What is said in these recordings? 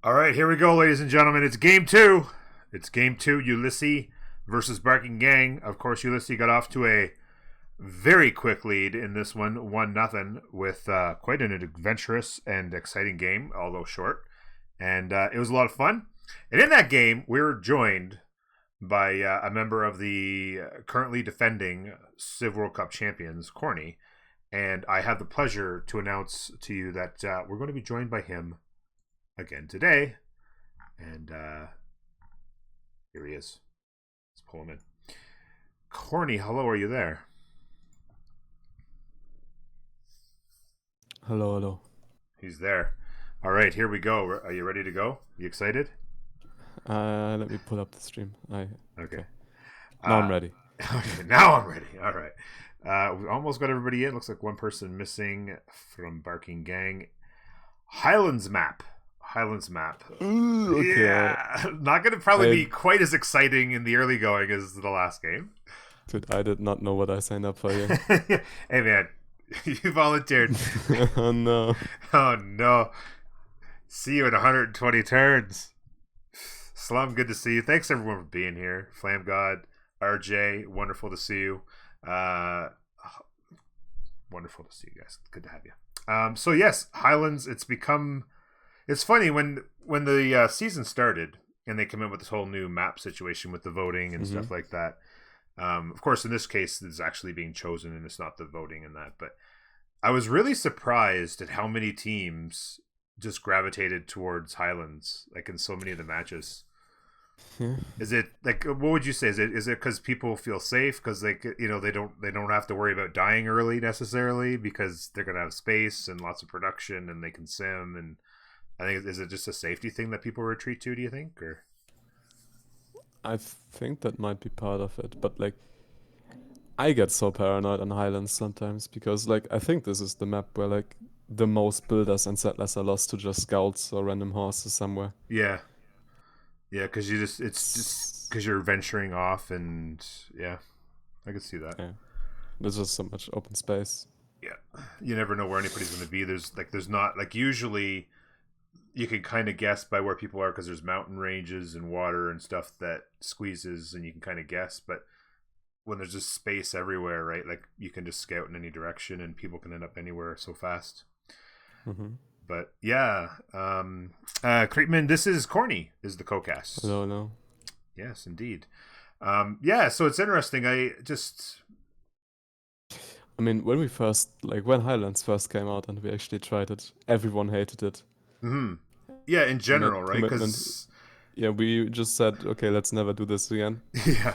All right, here we go, ladies and gentlemen. It's game two. It's game two, Ulysse versus Barking Gang. Of course, Ulysse got off to a very quick lead in this one, 1-0, with quite an adventurous and exciting game, although short. And it was a lot of fun. And in that game, we were joined by a member of the currently defending Civ World Cup champions, Corny. And I have the pleasure to announce to you that we're going to be joined by him again today. And here he is. Let's pull him in. Corny, hello, are you there? Hello. He's there. All right, here we go. Are you ready to go? You excited? Let me pull up the stream. Okay. Now I'm ready. Okay, now I'm ready. All right. We almost got everybody in. Looks like one person missing from Barking Gang. Highlands map. Ooh, okay. Yeah. Not going to probably be quite as exciting in the early going as the last game. Dude, I did not know what I signed up for here. Hey, man. You volunteered. Oh, no. Oh, no. See you in 120 turns. Slum, good to see you. Thanks, everyone, for being here. Flam God, RJ, wonderful to see you. Wonderful to see you guys. Good to have you. So, yes, Highlands, it's funny when the season started and they come in with this whole new map situation with the voting and stuff like that. Of course, in this case, it's actually being chosen and it's not the voting and that. But I was really surprised at how many teams just gravitated towards Highlands, like in so many of the matches. Yeah. Is it like, what would you say? Is it because people feel safe because they don't have to worry about dying early necessarily because they're gonna have space and lots of production and they can sim, and I think, is it just a safety thing that people retreat to, do you think? Or I think that might be part of it, but like, I get so paranoid on Highlands sometimes because like, I think this is the map where like the most builders and settlers are lost to just scouts or random horses somewhere. yeah, because it's just because you're venturing off, and yeah, I can see that. Yeah. There's just so much open space. Yeah, you never know where anybody's going to be. There's not, like, usually you can kind of guess by where people are because there's mountain ranges and water and stuff that squeezes, and you can kind of guess. But when there's just space everywhere, right? Like, you can just scout in any direction, and people can end up anywhere so fast. Mm-hmm. But yeah, Creepman, this is Corny, is the co-cast. Hello. Yes, indeed. Yeah, so it's interesting. I mean, when Highlands first came out and we actually tried it, everyone hated it. Mm-hmm. Yeah, in general, right? Because we just said, okay, let's never do this again. Yeah.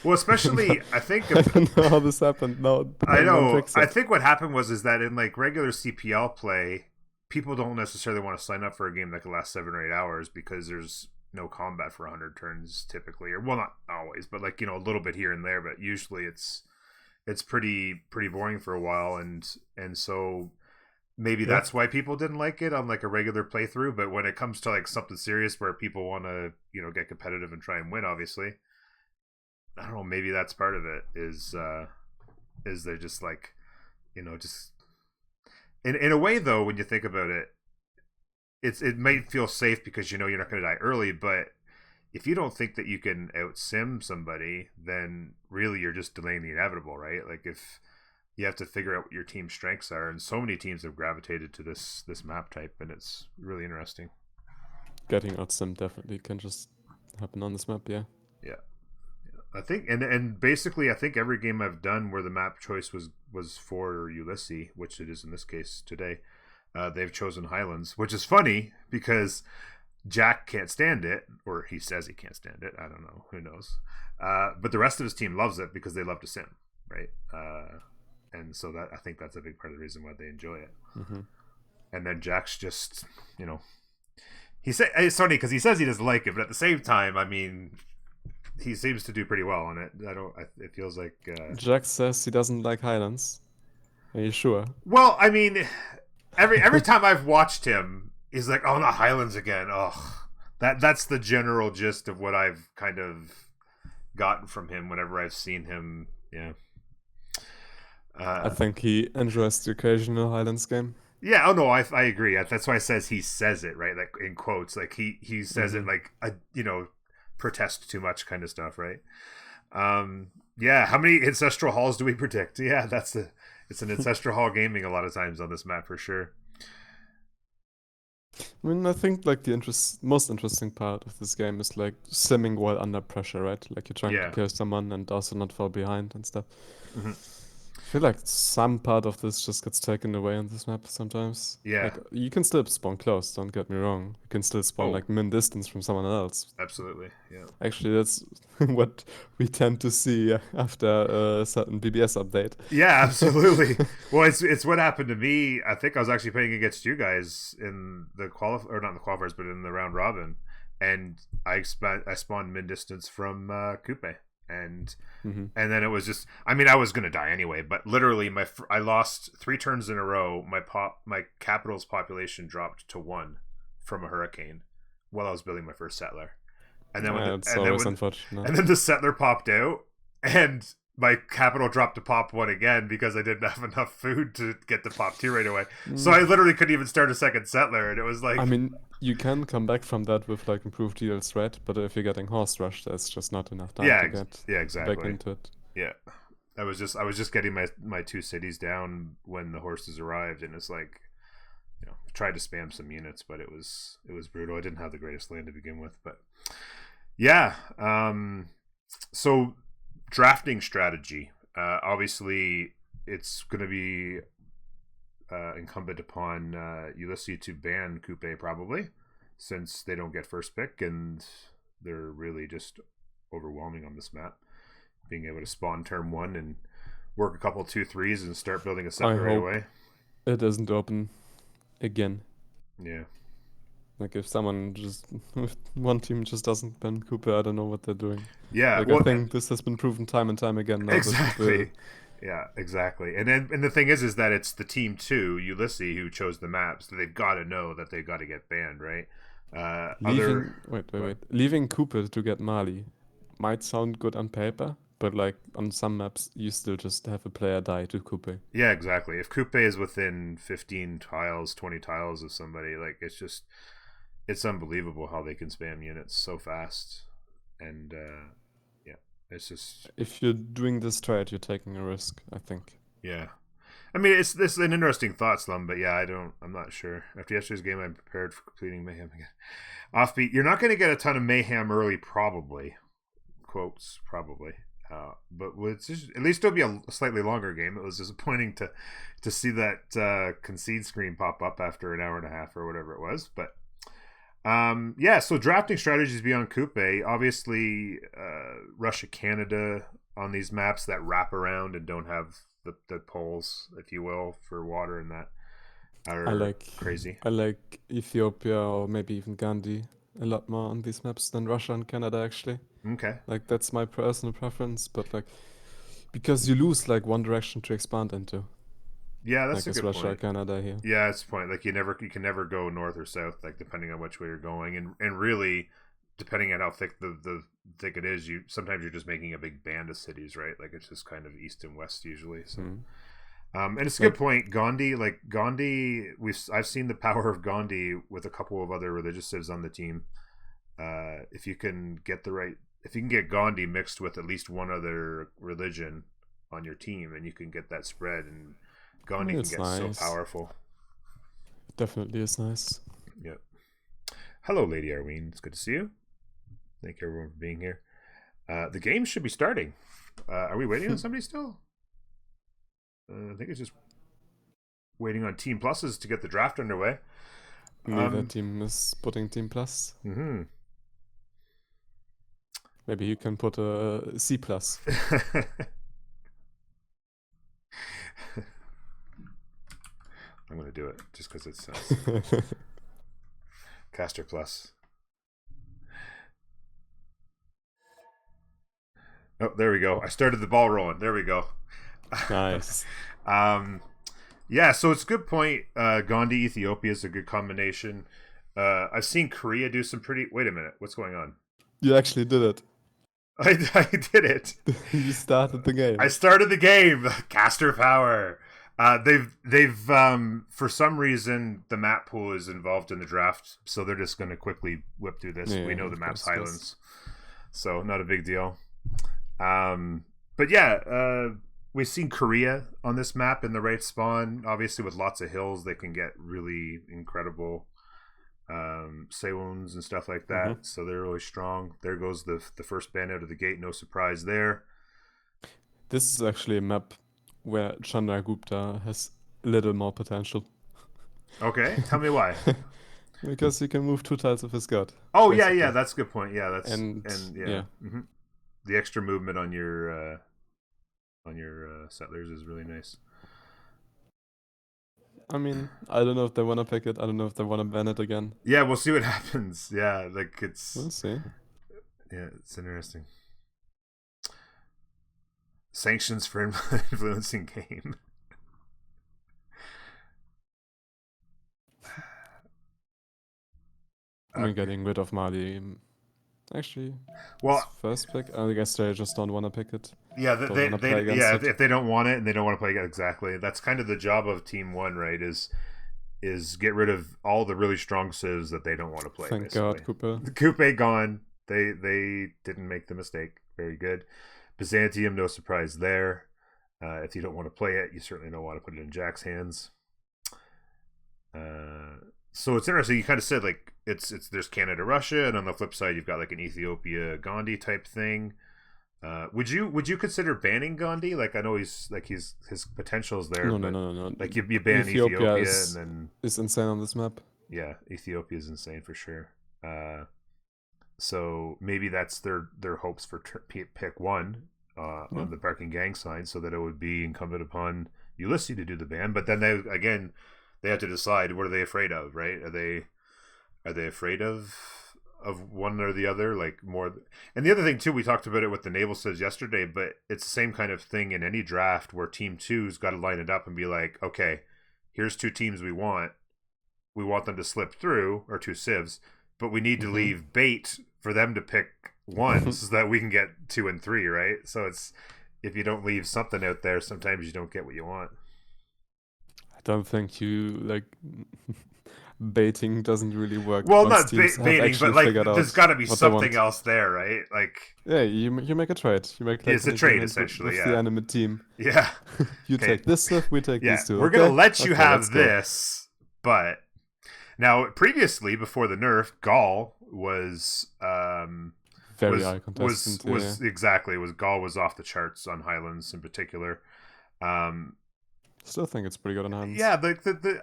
Well, especially, I think I don't know how this happened. No, I know. I think what happened is that in like regular CPL play, people don't necessarily want to sign up for a game that could last 7 or 8 hours because there's no combat for 100 turns typically, or well, not always, but like, a little bit here and there. But usually, it's pretty boring for a while, and so maybe that's why people didn't like it on like a regular playthrough. But when it comes to like something serious where people want to get competitive and try and win, obviously, I don't know, maybe that's part of it, is they're just like, just in a way, though, when you think about it, it might feel safe because you're not going to die early. But if you don't think that you can out sim somebody, then really you're just delaying the inevitable, right? Like, if you have to figure out what your team's strengths are, and so many teams have gravitated to this map type, and it's really interesting. Getting out sim definitely can just happen on this map, yeah. I think, and basically, I think every game I've done where the map choice was for Ulysse, which it is in this case today, they've chosen Highlands, which is funny because Jack can't stand it, or he says he can't stand it. I don't know, who knows? But the rest of his team loves it because they love to sim, right? And so I think that's a big part of the reason why they enjoy it. Mm-hmm. And then Jack's just, it's funny because he says he doesn't like it, but at the same time, I mean, he seems to do pretty well on it. It feels like Jack says he doesn't like Highlands. Are you sure? Well, I mean, every time I've watched him, he's like, "Oh, not Highlands again." Oh, that's the general gist of what I've kind of gotten from him whenever I've seen him. Yeah. I think he enjoys the occasional Highlands game. Yeah. Oh no, I agree. That's why it says he says it right, like in quotes, like he says it like a protest too much kind of stuff, right? Yeah. How many ancestral halls do we predict? Yeah, it's an ancestral hall gaming a lot of times on this map for sure. I mean, I think like the most interesting part of this game is like simming while under pressure, right? Like you're trying to Yeah. kill someone and also not fall behind and stuff. Hmm. I feel like some part of this just gets taken away on this map sometimes. Yeah. Like you can still spawn close, don't get me wrong. You can still spawn Oh, like min distance from someone else. absolutely. Yeah. Actually, that's what we tend to see after a certain BBS update. Yeah, absolutely. Well, it's what happened to me. I think I was actually playing against you guys in the or not in the qualifiers, but in the round robin, and I spawned mid distance from Coupe, and Hmm. and then it was just. I mean, I was gonna die anyway, but literally I lost 3 turns in a row. My capital's population dropped to 1 from a hurricane while I was building my first settler, and then Yeah, it's always unfortunate. and then the settler popped out, and my capital dropped to pop 1 again because I didn't have enough food to get to pop 2 right away. So I literally couldn't even start a second settler, and it was like, I mean, you can come back from that with like improved deals, right? But if you're getting horse rushed, that's just not enough time yeah, to get yeah, back exactly, into it. yeah. I was just getting my 2 cities down when the horses arrived, and it's like, tried to spam some units, but it was brutal. I didn't have the greatest land to begin with, but yeah. So drafting strategy. Obviously, it's going to be incumbent upon Ulysse to ban Coupe probably, since they don't get first pick and they're really just overwhelming on this map. Being able to spawn turn 1 and work a couple 2-3s and start building a I settler right hope away. it isn't open again. Yeah. Like if someone just if one team just doesn't ban Cooper, I don't know what they're doing. Yeah. Like I Well, think this has been proven time and time again now that people. exactly. Yeah, exactly. And the thing is that it's the team 2, Ulysse, who chose the map, so they've got to know that they've got to get banned, right? Leaving wait. Leaving Cooper to get Mali might sound good on paper, but like on some maps you still just have a player die to Cooper. Yeah, exactly. If Coupe is within 15 tiles, 20 tiles of somebody, like it's unbelievable how they can spam units so fast. And yeah, it's just If you're doing this trade, you're taking a risk, I think. yeah. I mean, it's this is an interesting thought, Slum, but yeah, I'm not sure. After yesterday's game, I'm prepared for completing mayhem again. Offbeat, you're not going to get a ton of mayhem early, probably. Quotes, probably. But it's just, at least it'll be a slightly longer game. It was disappointing to see that concede screen pop up after an hour and a half or whatever it was. But yeah, so drafting strategies beyond Coupe. Obviously, Russia, Canada on these maps that wrap around and don't have the poles, if you will, for water and that are crazy. I like Ethiopia or maybe even Gandhi a lot more on these maps than Russia and Canada actually. Okay. Like that's my personal preference, but like because you lose like one direction to expand into. Yeah, that's Like a it's good Russia or point. Canada here. Yeah, that's the point. Like you can never go north or south, like depending on which way you're going, and really depending on how thick the thick it is, sometimes you're just making a big band of cities, right? Like it's just kind of east and west usually. So, and it's a good point. Gandhi, I've seen the power of Gandhi with a couple of other religious civs on the team. If you can get Gandhi mixed with at least one other religion on your team, and you can get that spread, and Gandhi can get so powerful. It definitely is nice. Yep. Hello, Lady Arween. It's good to see you. Thank you everyone for being here. The game should be starting. Are we waiting on somebody still? I think it's just waiting on Team Pluses to get the draft underway. Neither team is putting Team Plus. Mm-hmm. Maybe you can put a C plus. I'm going to do it just because it's Caster Plus. Oh, there we go. I started the ball rolling. There we go. Nice. Yeah, so it's a good point. Gandhi, Ethiopia is a good combination. I've seen Korea do some pretty... Wait a minute. What's going on? You actually did it. I did it. You started the game. I started the game. Caster power. They've for some reason the map pool is involved in the draft, so they're just going to quickly whip through this. Yeah, We know of the map's course, Highlands, so not a big deal. But yeah, we've seen Korea on this map in the right spawn. Obviously, with lots of hills, they can get really incredible Sewons and stuff like that. Mm-hmm. So they're really strong. There goes the first ban out of the gate. No surprise there. This is actually a map where Chandragupta has a little more potential. Okay, tell me why. Because he can move 2 tiles of his god. Oh basically. yeah, that's a good point. Yeah, that's And yeah. yeah. Mm-hmm. The extra movement on your settlers is really nice. I mean, I don't know if they want to pick it. I don't know if they want to ban it again. Yeah, we'll see what happens. Yeah, like We'll see. Yeah, it's interesting. Sanctions for influencing game. I mean, getting rid of Mali. Actually, well, first pick. I guess they just don't want to pick it. Yeah, they if they don't want it and they don't want to play it, exactly. That's kind of the job of Team One, right? Is get rid of all the really strong civs that they don't want to play. Thank basically. God, Cooper. Coupe gone. They didn't make the mistake. Very good. Byzantium, no surprise there. If you don't want to play it, you certainly don't want to put it in Jack's hands. So it's interesting. You kind of said like it's there's Canada, Russia, and on the flip side, you've got like an Ethiopia, Gandhi type thing. Would you consider banning Gandhi? Like I know his potential is there. No. Like you ban Ethiopia and then it's insane on this map. Yeah, Ethiopia is insane for sure. So maybe that's their hopes for pick one on the Barking Gang side, so that it would be incumbent upon Ulysse to do the ban. But then they have to decide, what are they afraid of, right? Are they afraid of one or the other, like more? And the other thing too, we talked about it with the naval civs yesterday, but it's the same kind of thing in any draft where team two's got to line it up and be like, okay, here's 2 teams we want them to slip through, or 2 civs, but we need to leave bait for them to pick one so that we can get 2 and 3, right? So it's, if you don't leave something out there, sometimes you don't get what you want. I don't think you like baiting doesn't really work. Well, not baiting, but like there's got to be something else there, right? Like you make a trade. You make like, it's a trade essentially. With the enemy team. Yeah, you take this stuff, we take these 2. We're gonna let you have this, but now previously before the nerf, Gaul was very high contestant. Gaul was off the charts on Highlands in particular. Still think it's pretty good on hands. Yeah,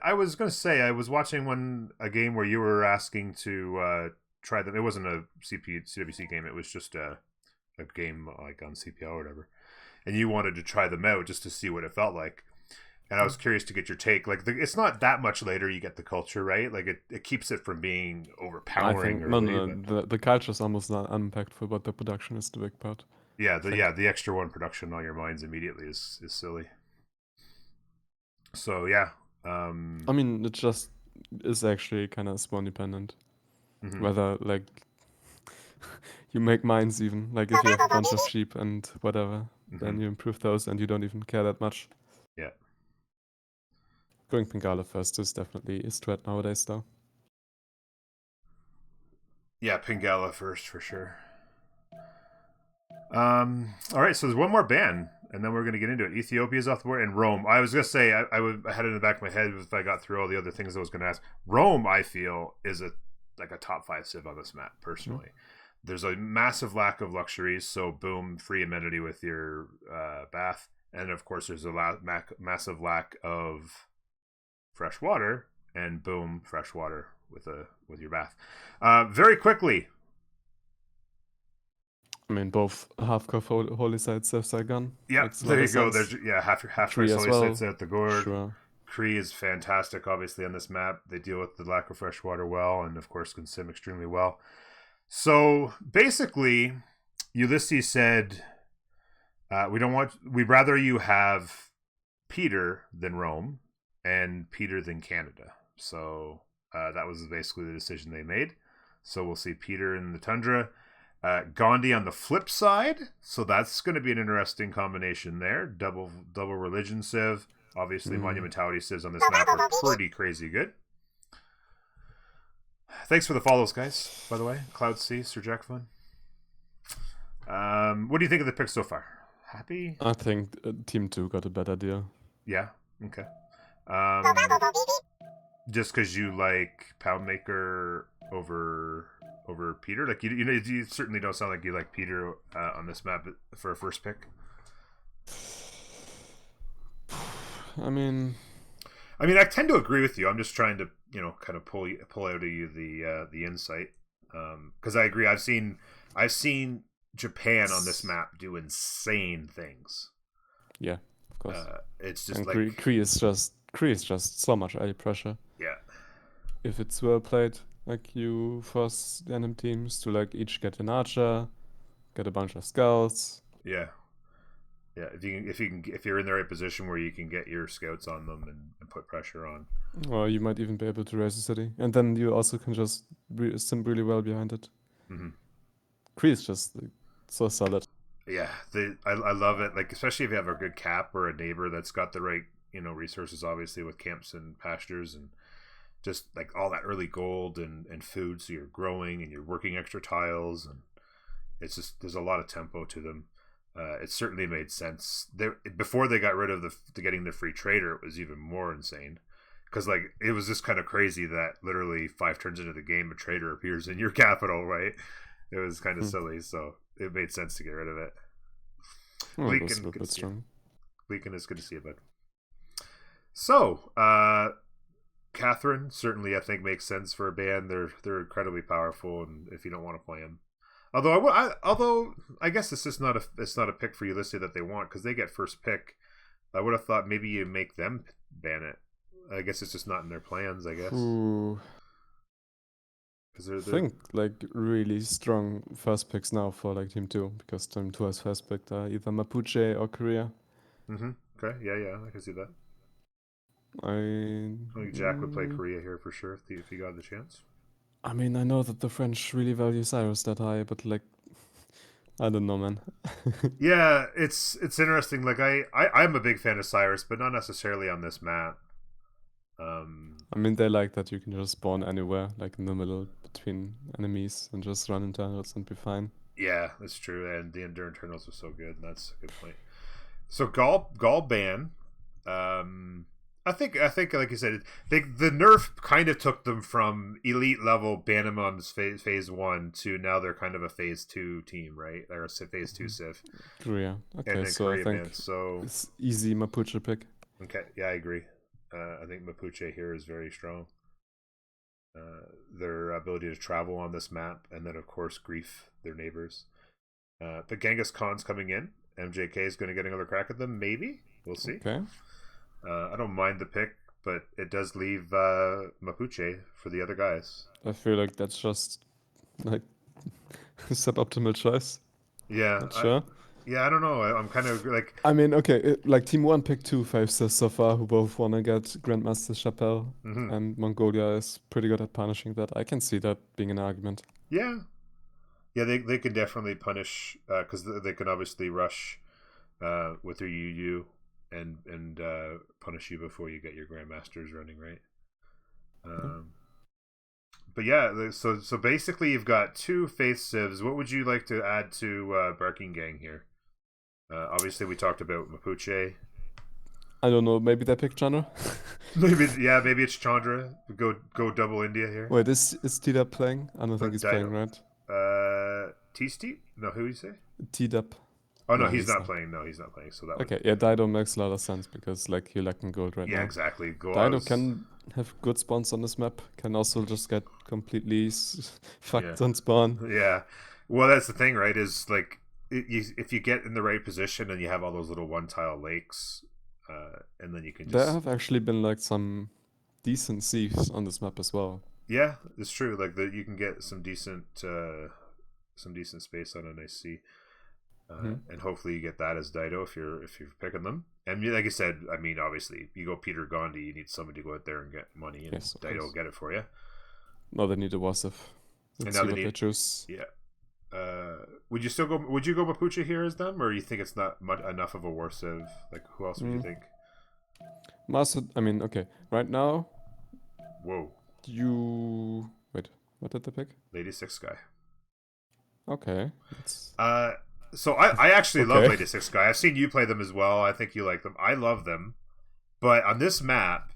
I was gonna say I was watching a game where you were asking to try them. It wasn't a CWC game. It was just a game like on CPL or whatever, and you wanted to try them out just to see what it felt like. And I was curious to get your take. Like, it's not that much later you get the culture, right? Like, it keeps it from being overpowering. The culture is almost not unimpactful, but the production is the big part. Yeah, the extra 1 production on your minds immediately is silly. So yeah, I mean, it just is actually kind of spawn dependent. Whether like you make mines, even like if you have a bunch of sheep and whatever, then you improve those and you don't even care that much. Yeah. Going Pingala first is definitely a strat nowadays, though. Yeah, Pingala first for sure. All right, so there's one more ban, and then we're going to get into it. Ethiopia's off the board, and Rome. I was going to say, I had it in the back of my head if I got through all the other things I was going to ask. Rome, I feel, is a top 5 civ on this map, personally. There's a massive lack of luxuries, so boom, free amenity with your bath. And of course, there's a massive lack of fresh water, and boom, fresh water with your bath. Very quickly. I mean, both half-cuff holy sites are gone. Yeah, there you go. There's half holy sites out the gourd. Sure. Cree is fantastic, obviously, on this map. They deal with the lack of fresh water well, and of course can sim extremely well. So basically, Ulysse said, we'd rather you have Peter than Rome, and Peter than Canada. So that was basically the decision they made. So we'll see Peter in the Tundra. Gandhi on the flip side, so that's going to be an interesting combination there. Double religion civ. Obviously, monumentality civs on this map are pretty crazy good. Thanks for the follows, guys, by the way. Cloud C, Sir Jack Fun. What do you think of the pick so far? Happy? I think Team 2 got a better deal. Yeah? Okay. Just because you like Poundmaker over Peter? Like, you certainly don't sound like you like Peter on this map for a first pick. I mean, I tend to agree with you. I'm just trying to, kind of pull out of you the insight. Because I agree. I've seen Japan on this map do insane things. Yeah, of course. It's just and like Kree is just so much early pressure. Yeah. If it's well played, like you force the enemy teams to like each get an archer, get a bunch of scouts. Yeah. Yeah, if you're in the right position where you can get your scouts on them and put pressure on. Or you might even be able to raise the city. And then you also can just sim really well behind it. Mm-hmm. Kree is just like, so solid. Yeah, I love it. Like, especially if you have a good cap or a neighbor that's got the right, resources, obviously, with camps and pastures and just like all that early gold and food. So you're growing and you're working extra tiles, and it's just, there's a lot of tempo to them. It certainly made sense. Before they got rid of getting the free trader, it was even more insane. Because like it was just kind of crazy that literally 5 turns into the game, a trader appears in your capital, right? It was kind of silly, so it made sense to get rid of it. Leakin is good to see you, bud. So, Catherine certainly I think makes sense for a band. They're incredibly powerful, and if you don't want to play them. Although I guess it's not a pick for Ulysse that they want because they get first pick. I would have thought maybe you make them ban it. I guess it's just not in their plans. I guess. I think like really strong first picks now for like Team 2 because Team 2 has first picked either Mapuche or Korea. Mm-hmm. Okay. Yeah, I can see that. I think Jack would play Korea here for sure if he got the chance. I mean, I know that the French really value Cyrus that high, but like, I don't know, man. Yeah, it's interesting. Like I'm a big fan of Cyrus, but not necessarily on this map. I mean, they like that you can just spawn anywhere, like in the middle between enemies, and just run internals and be fine. Yeah, that's true. And the Endure internals are so good, and that's a good point. So Gaul ban. I think like you said, the nerf kind of took them from elite level ban them on phase 1 to now they're kind of a phase 2 team, right? They're a phase 2 Civ. Korea. Okay, so Korea I think it's easy Mapuche pick. Okay, yeah, I agree. I think Mapuche here is very strong. Their ability to travel on this map, and then of course Grief, their neighbors. But Genghis Khan's coming in. MJK is going to get another crack at them, maybe. We'll see. Okay. I don't mind the pick, but it does leave Mapuche for the other guys. I feel like that's just like a suboptimal choice. Yeah. Not sure. I don't know. I'm kind of like. I mean, okay, like Team 1 picked 2 5-stars so far who both want to get Grandmaster Chapelle, and Mongolia is pretty good at punishing that. I can see that being an argument. Yeah. Yeah, they could definitely punish because they can obviously rush with their UU. And punish you before you get your Grandmasters running, right? But yeah, so basically you've got 2 Faith Civs. What would you like to add to Barking Gang here? Obviously we talked about Mapuche. I don't know, maybe they pick Chandra? maybe it's Chandra. Go double India here. Wait, is T-Dub playing? I don't think he's playing, right? T-Steep? No, who you say? T-Dub. Oh no, he's not playing. No, he's not playing. So that okay, yeah, Dido makes a lot of sense because like you're lacking gold right now. Yeah, exactly. Dido can have good spawns on this map. Can also just get completely fucked on spawn. Yeah, well, that's the thing, right? Is like if you get in the right position and you have all those little 1-tile lakes, and then you can just. There have actually been like some decent sieves on this map as well. Yeah, it's true. Like you can get some decent space on a nice sea. And hopefully you get that as Dido if you're picking them. And like I said, I mean, obviously, you go Peter Gandhi, you need somebody to go out there and get money, and yes, Dido will get it for you. No, they need a Wasif. And now they choose. Yeah. Would you go Mapuche here as them, or you think it's not enough of a war civ? Like, who else would you think? Master, I mean, okay. Right now, Whoa, you wait. What did they pick? Lady Six Guy. Okay, that's Uh, so I actually love okay. Lady Six Guy. I've seen you play them as well. I think you like them. I love them. But on this map,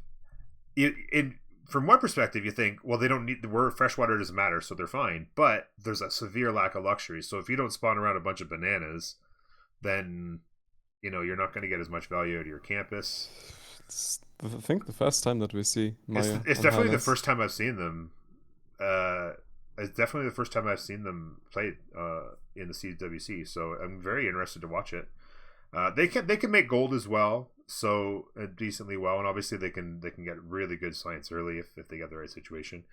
in from one perspective, you think, well, they don't need the word freshwater doesn't matter, so they're fine. But there's a severe lack of luxury. So if you don't spawn around a bunch of bananas, then you're not going to get as much value out of your campus. It's, I think the first time that we see Maya It's on definitely the Highlands. first time I've seen them. Uh, it's definitely the first time I've seen them played in the CWC. So I'm very interested to watch it. They can make gold as well, so decently well, and obviously they can get really good science early if they get the right situation.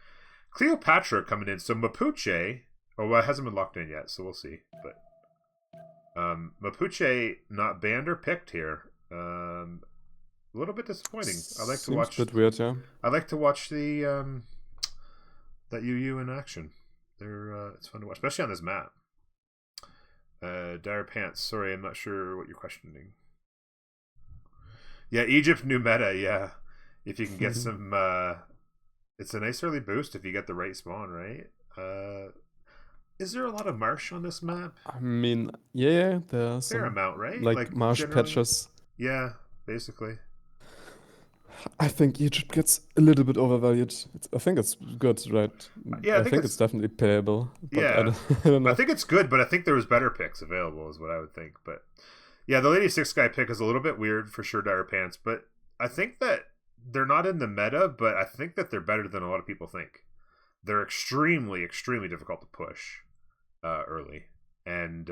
Cleopatra coming in, so Mapuche. Oh, well, it hasn't been locked in yet, so we'll see. But Mapuche not banned or picked here. A little bit disappointing. I like to Seems a watch. bit weird, yeah. I like to watch the that UU in action. It's fun to watch, especially on this map. Dire Pants. Sorry, I'm not sure what you're questioning. Yeah, Egypt new meta. Yeah, if you can get some, it's a nice early boost if you get the right spawn, right? Is there a lot of marsh on this map? I mean, yeah, there are Fair some amount, right? like Like marsh generally, patches. yeah, basically. I think Egypt gets a little bit overvalued. I think it's good, right? Yeah, I I think think it's it's definitely playable, but I yeah. don't, I don't I know. think it's good, but I think there was better picks available, is what I would think. But yeah, the Lady Six Guy pick is a little bit weird for sure, Dire Pants. But I think that they're not in the meta, but I think that they're better than a lot of people think. They're extremely, extremely difficult to push early, and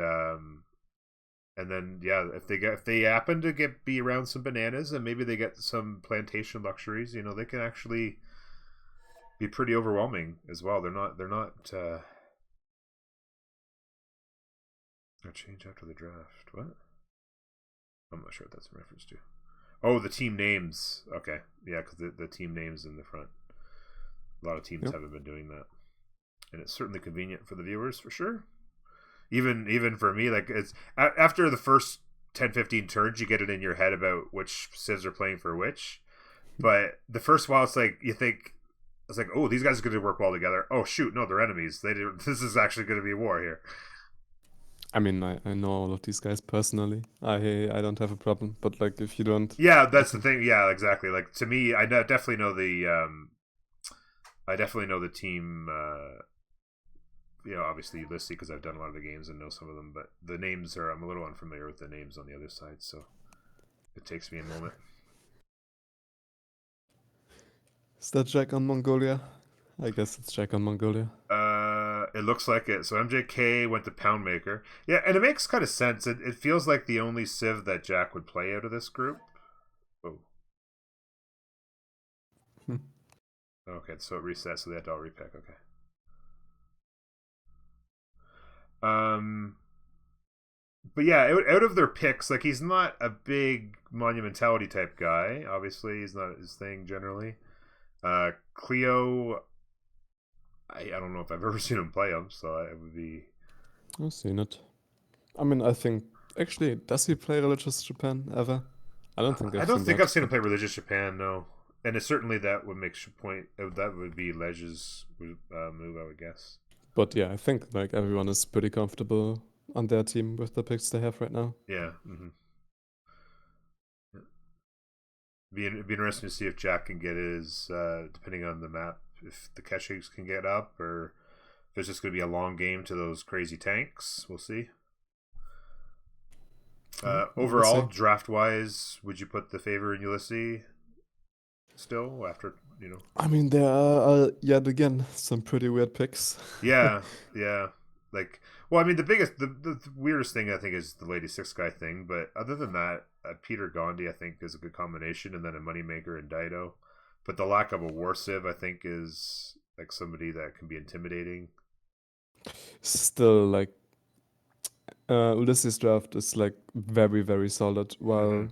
then yeah, if they happen to be around some bananas and maybe they get some plantation luxuries, they can actually be pretty overwhelming as well. They're not. Change after the draft. What? I'm not sure what that's in reference to. Oh, the team names. Okay, yeah, because the team names in the front. A lot of teams Yep. haven't been doing that, and it's certainly convenient for the viewers for sure. Even for me, like it's after the first 10-15 turns, you get it in your head about which civs are playing for which. But the first while, it's like you think it's like, oh, these guys are going to work well together. Oh shoot, no, they're enemies. They do. This is actually going to be a war here. I mean, I know all of these guys personally. I don't have a problem, but like if you don't, Yeah, I that's the think thing. Yeah, exactly. Like to me, definitely know the team. Obviously Ulysse because I've done a lot of the games and know some of them, but the names I'm a little unfamiliar with the names on the other side, so it takes me a moment. is that Jack on Mongolia? I guess it's Jack on Mongolia. It looks like it. So MJK went to Poundmaker. Yeah, and it makes kind of sense. It feels like the only Civ that Jack would play out of this group. Oh, okay. So it resets, so they have to all repick. Okay. Um, but yeah, out of their picks, like he's not a big monumentality type guy. Obviously, he's not his thing generally. Cleo, I don't know if I've ever seen him play him, so it would be. I've seen it. I mean, I think actually, does he play Religious Japan ever? I don't think I I've don't seen think I've that, seen him but play Religious Japan, no. And it's certainly that would make point. That would be Ledge's move, I would guess. yeah, I think like everyone is pretty comfortable on their team with the picks they have right now. Yeah. Mm-hmm. Be interesting to see if Jack can get his, depending on the map, if the Keshigs can get up, or if it's just going to be a long game to those crazy tanks. We'll see. We'll Overall, see. draft wise, would you put the favor in Ulysse still after I mean, there are yet again some pretty weird picks. Yeah, yeah. Like, well, I mean, the weirdest thing I think is the Lady Six Guy thing, but other than that, Peter Gandhi I think is a good combination, and then a moneymaker in Dido. But the lack of a war civ, I think, is like somebody that can be intimidating. Still, like Ulysses draft is like very very solid. Mm-hmm. While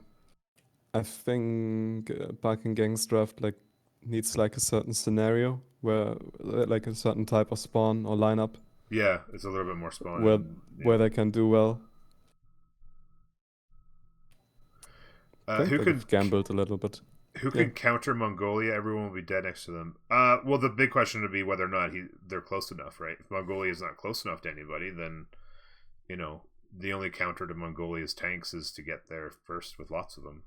I think Barking Gang's draft like needs like a certain scenario where like a certain type of spawn or lineup Yeah, it's a little bit more spawn where and they can do well. I think Who like I've could gambled a little bit. who Yeah. could counter Mongolia? Everyone will be dead next to them. Well, the big question would be whether or not they're close enough, right? If Mongolia is not close enough to anybody, then the only counter to Mongolia's tanks is to get there first with lots of them.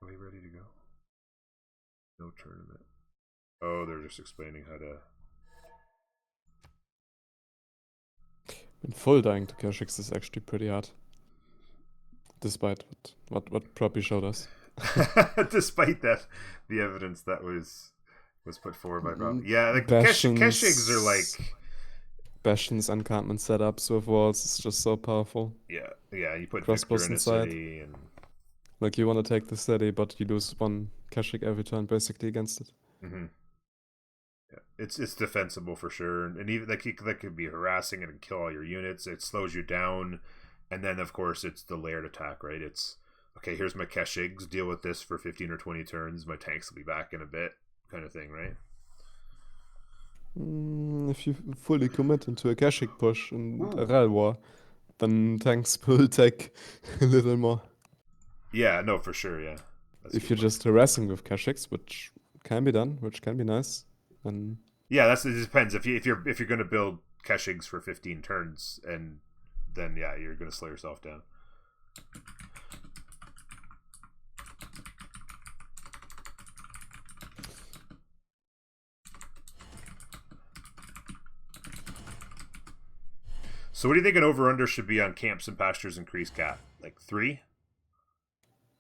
Are we ready to go? No tournament. Oh, they're just explaining how to. And full dying to Kha'Zix is actually pretty hard. Despite what Proppy showed us. Despite that, the evidence that was put forward by Bob. Yeah, like Keshigs are like Bastions encampment setups with walls is just so powerful. yeah. You put Crossbows Victor in a inside. city, and like you want to take the city, but you lose one Keshik every turn basically against it. Mm-hmm. Yeah, it's defensible for sure, and even that could be harassing and kill all your units. It slows you down, and then of course it's the layered attack, right? It's okay. Here's my Keshigs. Deal with this for 15 or 20 turns. My tanks will be back in a bit, kind of thing, right? If you fully commit into a Keshik push and a Ral War, then tanks will take a little more. Yeah, no, for sure, yeah. If you're just harassing with Keshiks, which can be done, which can be nice, then yeah, it depends. If you're going to build Keshigs for 15 turns, and then yeah, you're going to slow yourself down. So what do you think an over-under should be on camps and pastures increase cap? Like 3?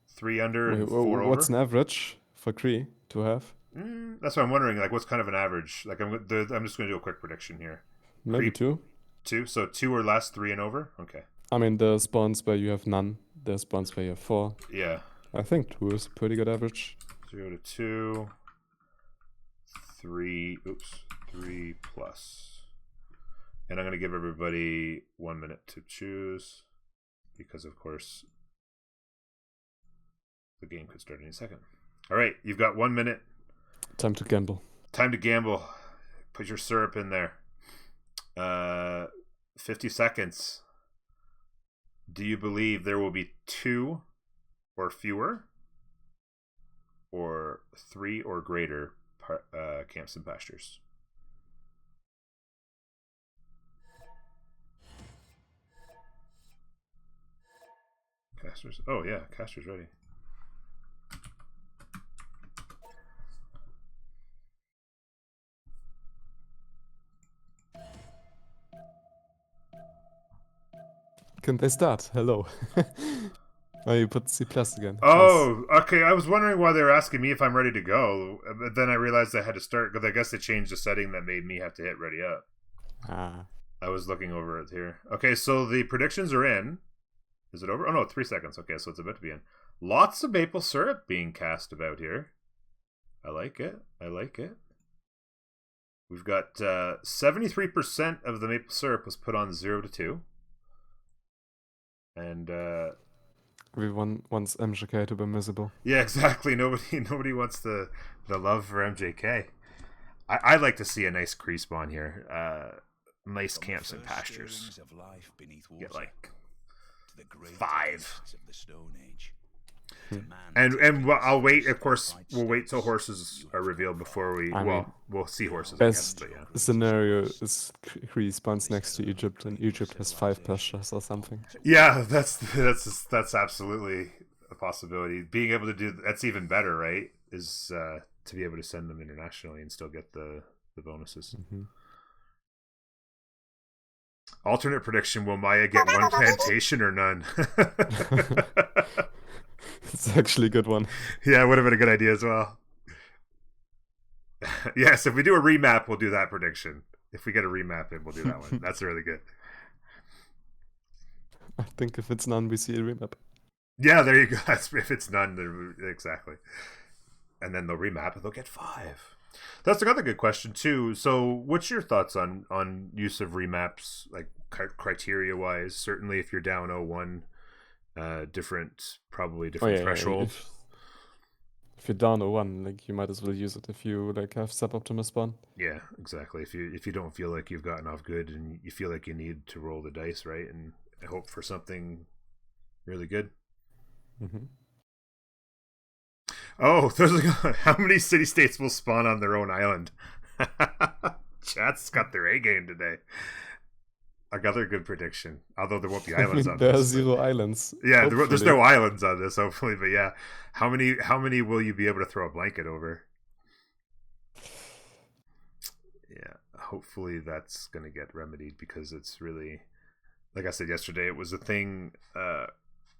3 under and 4 over? What's an average for Kree to have? That's what I'm wondering. Like, what's kind of an average? Like, I'm just going to do a quick prediction here. Maybe Kree, 2. 2? So 2 or less, 3 and over? Okay. I mean, there are spawns where you have none. There are spawns where you have 4. Yeah. I think 2 is a pretty good average. 0 to 2. 3. Oops. 3 plus. And I'm going to give everybody 1 minute to choose. Because, of course, the game could start any second. All right. You've got 1 minute. Time to gamble. Time to gamble. Put your syrup in there. 50 seconds. Do you believe there will be 2 or fewer, or 3 or greater camps and pastures? Casters. Oh yeah, Caster's ready. Can they start? Hello. Oh, you put C+ again. Oh, nice. Okay. I was wondering why they were asking me if I'm ready to go, but then I realized I had to start because I guess they changed the setting that made me have to hit ready up. I was looking over it here. Okay, so the predictions are in. Is it over? Oh no, 3 seconds. Okay, so it's about to be in. Lots of maple syrup being cast about here. I like it. I like it. We've got 73% of the maple syrup was put on 0 to 2. And everyone wants MJK to be miserable. Yeah, exactly. Nobody wants the love for MJK. I'd like to see a nice Kree spawn here. Nice camps and pastures. Get like 5. And I'll wait. Of course, we'll wait till horses are revealed before we'll see horses. Best I guess, but yeah. scenario is Kree spawns next to Egypt, and Egypt has 5 pastures or something. Yeah, that's absolutely a possibility. Being able to do that's even better, right? Is to be able to send them internationally and still get the bonuses. Mm-hmm. Alternate prediction: will Maya get 1 plantation or none? It's actually a good one. Yeah, it would have been a good idea as well. Yes, if we do a remap, we'll do that prediction. If we get a remap in, we'll do that one. That's really good. I think if it's none, we see a remap. Yeah, there you go. If it's none, exactly. And then they'll remap and they'll get 5. That's another good question too. So, what's your thoughts on use of remaps, like criteria wise? Certainly, if you're down 0-1, different threshold. If you're down 0-1, like you might as well use it if you like have suboptimal spawn. Yeah, exactly. If you don't feel like you've gotten off good and you feel like you need to roll the dice, right, and hope for something really good. Mm-hmm. Oh, how many city-states will spawn on their own island? Chat's got their A game today. Another good prediction. Although there won't be I islands mean, on there are this. zero islands. Yeah, there's Hopefully. no islands on this, hopefully. But yeah, how many will you be able to throw a blanket over? Yeah, hopefully that's going to get remedied because it's really, like I said yesterday, it was a thing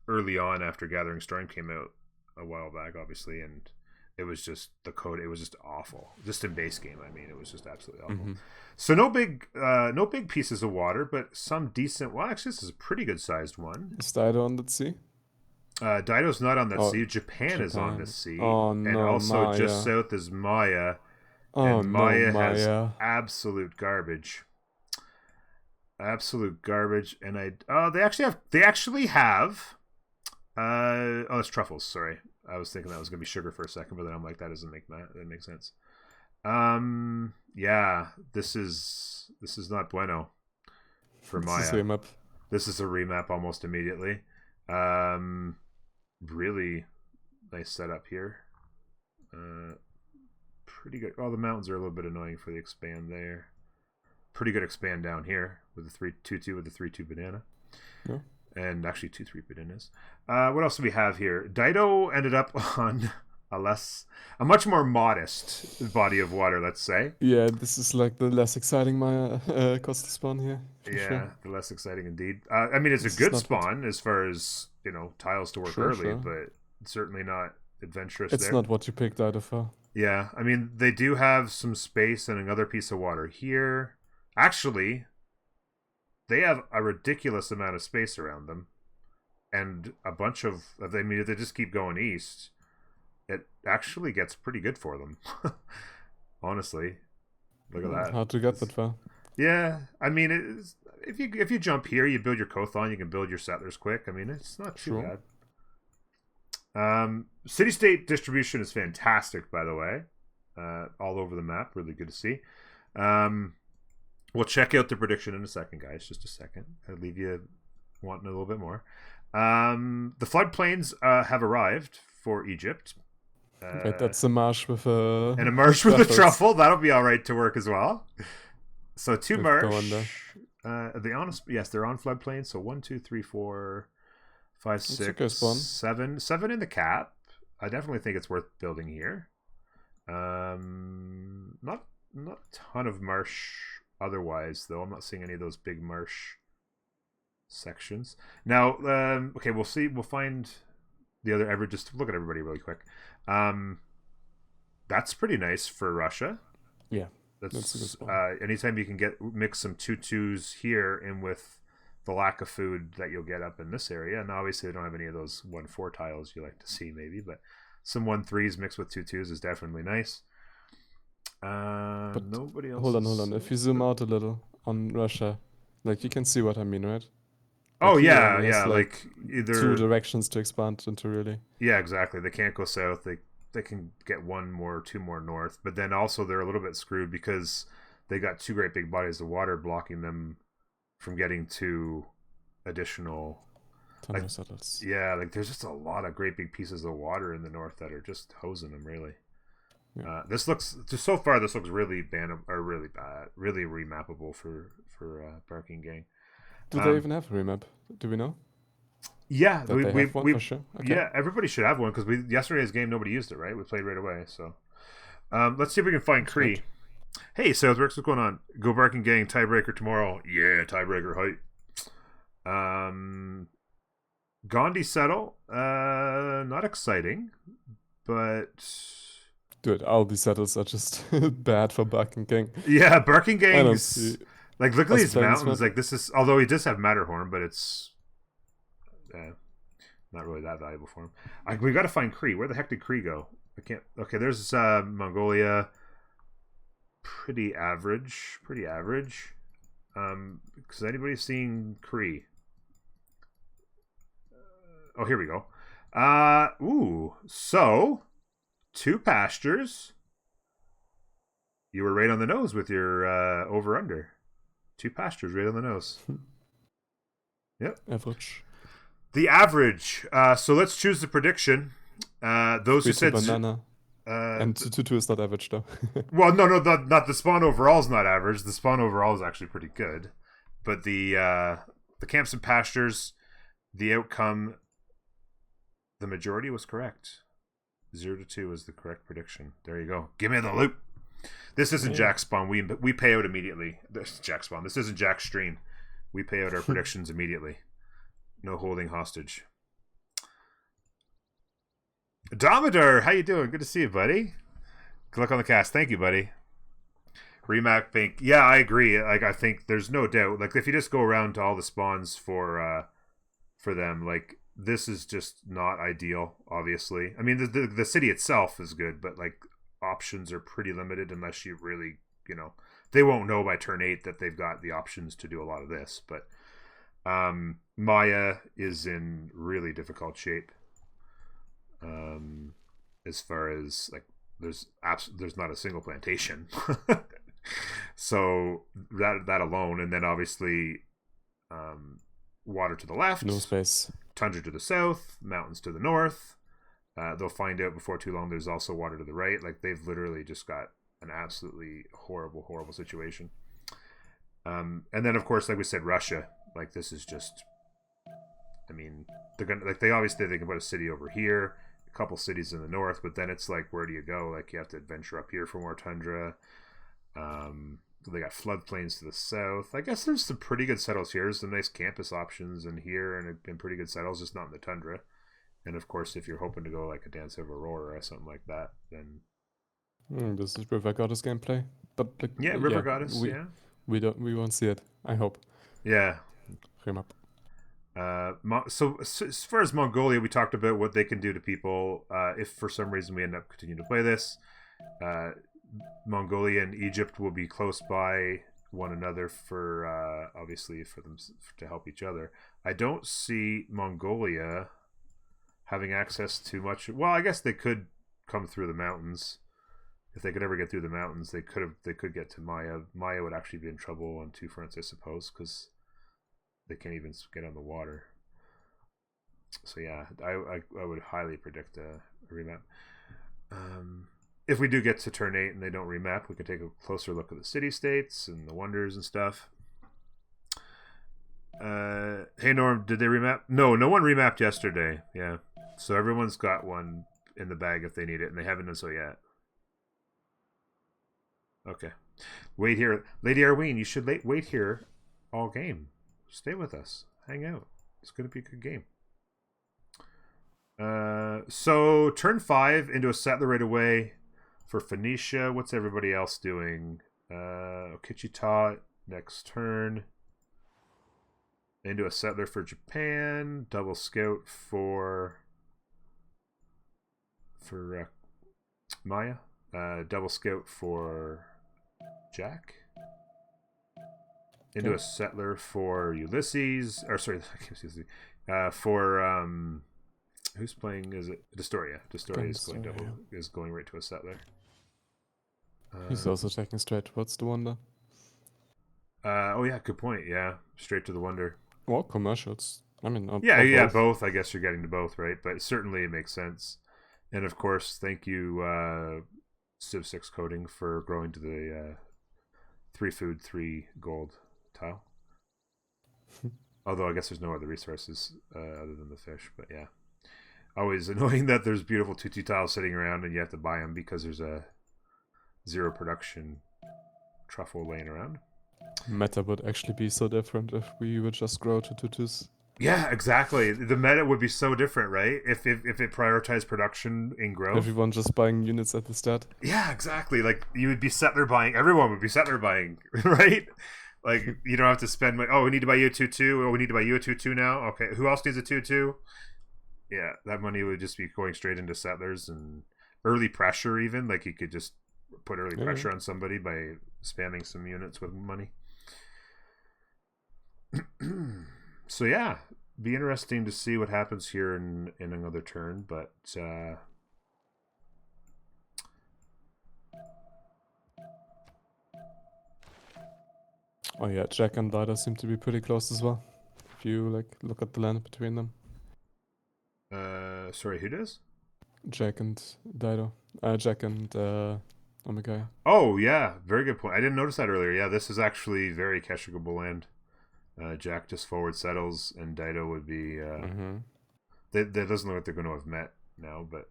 early on after Gathering Storm came out a while back, obviously, and it was just the code. It was just awful. Just in base game, I mean, it was just absolutely awful. Mm-hmm. So no big pieces of water, but some decent. Well, actually, this is a pretty good sized one. Is Dido on that sea? Dido's not on that Oh, sea. Japan is on the Japan. sea, Oh and no, also just Maya. south is Maya, Oh and no, Maya has Maya. absolute garbage. Absolute garbage. And they actually have oh, that's truffles. Sorry, I was thinking that was gonna be sugar for a second, but then I'm like, that makes sense. Yeah, this is not bueno for This is Maya. Remap. This is a remap almost immediately. Really nice setup here. Pretty good. Oh, the mountains are a little bit annoying for the expand there. Pretty good expand down here with the 3-2-2 with the 3-2 banana. Yeah. And actually 2-3 bananas. What else do we have here? Dido ended up on a much more modest body of water, let's say. Yeah, this is like the less exciting Maya coastal spawn here, for sure. Yeah, the less exciting indeed. I mean, it's This a is good not what. spawn as far as, tiles to work Sure, early, sure. but certainly not adventurous It's there. not what you picked Dido for. Yeah, I mean, they do have some space and another piece of water here. Actually, they have a ridiculous amount of space around them. And a bunch of, I mean, if they just keep going east, it actually gets pretty good for them. Honestly. Look at that. Hard to get that far. Yeah, I mean, if you jump here, you build your Kothon, you can build your settlers quick. I mean, it's not too Sure. bad. City-state distribution is fantastic, by the way. All over the map, really good to see. We'll check out the prediction in a second, guys. Just a second. I'll leave you wanting a little bit more. The floodplains have arrived for Egypt. Right, that's a marsh with a And a marsh with a truffle. That'll be all right to work as well. So two marsh. Yes, they're on floodplains. So 1, 2, 3, 4, 5, 6, 7. 7 in the cap. I definitely think it's worth building here. Not a ton of marsh otherwise, though. I'm not seeing any of those big marsh sections. Now, okay, we'll see. We'll find the other ever. Just look at everybody really quick. That's pretty nice for Russia. Yeah, that's a good spot. Anytime you can mix some 2-2s here in with the lack of food that you'll get up in this area, and obviously they don't have any of those 1-4 tiles you like to see, maybe, but some 1-3s mixed with 2-2s is definitely nice. But nobody else. Hold on. If you zoom out a little on Russia, like you can see what I mean, right? Like yeah. Like either 2 directions to expand into, really. Yeah, exactly. They can't go south. They can get 2 more north, but then also they're a little bit screwed because they got 2 great big bodies of water blocking them from getting to additional. Yeah, like there's just a lot of great big pieces of water in the north that are just hosing them, really. Yeah. This looks really really bad, really remappable for Barking Gang. Do they even have a remap? Do we know? Yeah, we have one for sure. Okay. Yeah, everybody should have one because yesterday's game nobody used it, right? We played right away, so let's see if we can find Cree. Right. Hey, Salesworks, what's going on? Go Barking Gang tiebreaker tomorrow. Yeah, tiebreaker hype. Gandhi settle. Not exciting, but dude, all these settles are just bad for Barking Gang. Yeah, Barking Gang's like look at these mountains. Like this is, although he does have Matterhorn, but it's not really that valuable for him. We got to find Cree. Where the heck did Cree go? I can't. Okay, there's Mongolia. Pretty average. Because anybody seen Cree? Oh, here we go. So 2 pastures. You were right on the nose with your over under. 2 pastures right on the nose. Yep. Average. The average. So let's choose the prediction. Those who Three to said banana. uh, And 2-2 is not average though. well, no, not the spawn overall is not average. The spawn overall is actually pretty good, but the camps and pastures, the outcome, the majority was correct. 0-2 was the correct prediction. There you go. Give me the loot. This isn't Jack Spawn. We pay out immediately. This is Jack Spawn. This isn't Jack Stream. We pay out our predictions immediately. No holding hostage. Domidor, how you doing? Good to see you, buddy. Good luck on the cast. Thank you, buddy. Remap think, yeah, I agree. Like, I think there's no doubt. Like, if you just go around to all the spawns for them, like, this is just not ideal. Obviously, I mean, the city itself is good, but like, options are pretty limited unless you really, they won't know by turn 8 that they've got the options to do a lot of this. But Maya is in really difficult shape. As far as like, there's not a single plantation. So that alone, and then obviously water to the left, No space. tundra to the south, mountains to the north. They'll find out before too long there's also water to the right. Like, they've literally just got an absolutely horrible situation. And then of course, like we said, Russia. Like, this is just, I mean, they're gonna, like, they can put a city over here, a couple cities in the north, but then it's like, where do you go? Like, you have to adventure up here for more tundra. They got floodplains to the south. I guess there's some pretty good settles here. There's some nice campus options in here, and pretty good settles, just not in the tundra. And of course, if you're hoping to go like a Dance of Aurora or something like that, then This is River Goddess gameplay, but like, River Goddess. we won't see it. I hope. Yeah. Remap. So as far as Mongolia, we talked about what they can do to people if for some reason we end up continuing to play this. Mongolia and Egypt will be close by one another for obviously for them to help each other. I don't see Mongolia having access to much. Well, I guess they could come through the mountains. If they could ever get through the mountains, they could get to Maya. Maya would actually be in trouble on two fronts, I suppose, because they can't even get on the water. So yeah, I would highly predict a remap. If we do get to turn 8 and they don't remap, we can take a closer look at the city-states and the wonders and stuff. Hey Norm, did they remap? No one remapped yesterday. Yeah, so everyone's got one in the bag if they need it, and they haven't done so yet. Okay, wait here, Lady Arween. You should wait here all game. Stay with us, hang out. It's gonna be a good game. So turn 5 into a settler right away for Phoenicia. What's everybody else doing? Kichita next turn. Into a settler for Japan. Double scout for Maya. Double scout for Jack. Into a settler for Ulysses. Or sorry, for who's playing? Is it Destoria? Destoria is going right to a settler. He's also taking straight towards the Wonder. Oh yeah, good point. Yeah, straight to the Wonder. Well, commercials. I mean, both. I guess you're getting to both, right? But certainly it makes sense. And of course, thank you, Civ 6 Coding, for growing to the 3 food, 3 gold tile. Although I guess there's no other resources other than the fish. But yeah, always annoying that there's beautiful 2-2 tiles sitting around and you have to buy them because there's a 0 production truffle laying around. Meta would actually be so different if we would just grow to 2-2s. Yeah, exactly. The meta would be so different, right? If it prioritized production in growth. Everyone just buying units at the start. Yeah, exactly. Like, you would be settler buying. Everyone would be settler buying, right? Like, you don't have to spend money. Oh, we need to buy you a 2-2. Oh, we need to buy you a 2-2 now. Okay, who else needs a 2-2? Yeah, that money would just be going straight into settlers and early pressure even. Like, you could just put early pressure on somebody by spamming some units with money. So yeah, be interesting to see what happens here in another turn, but oh yeah, Jack and Dada seem to be pretty close as well. If you like look at the land between them. Sorry, who does? Jack and Dido. Jack and Omega. Oh yeah, very good point. I didn't notice that earlier. Yeah, this is actually very cashable land. Jack just forward settles, and Dido would be. That doesn't look like they're going to have met now, but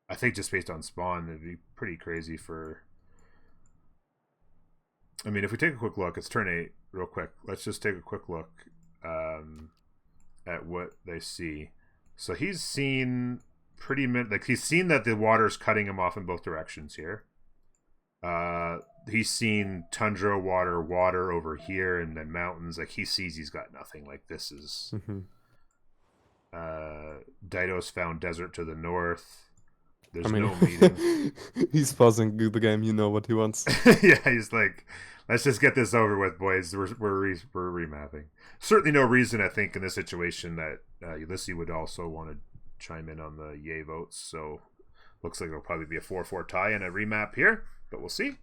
I think just based on spawn, it'd be pretty crazy for. I mean, if we take a quick look, it's turn 8, real quick. Let's just take a quick look at what they see. So he's seen he's seen that the water's cutting him off in both directions here. He's seen tundra water over here, and then mountains. Like he sees he's got nothing. Like this is. Dido's found desert to the north. There's no meeting. He's pausing the game. You know what he wants. Yeah, he's like, let's just get this over with, boys. We're remapping. Certainly no reason, I think, in this situation that Ulysse would also want to chime in on the yay votes. So looks like it'll probably be a 4-4 tie and a remap here, but we'll see.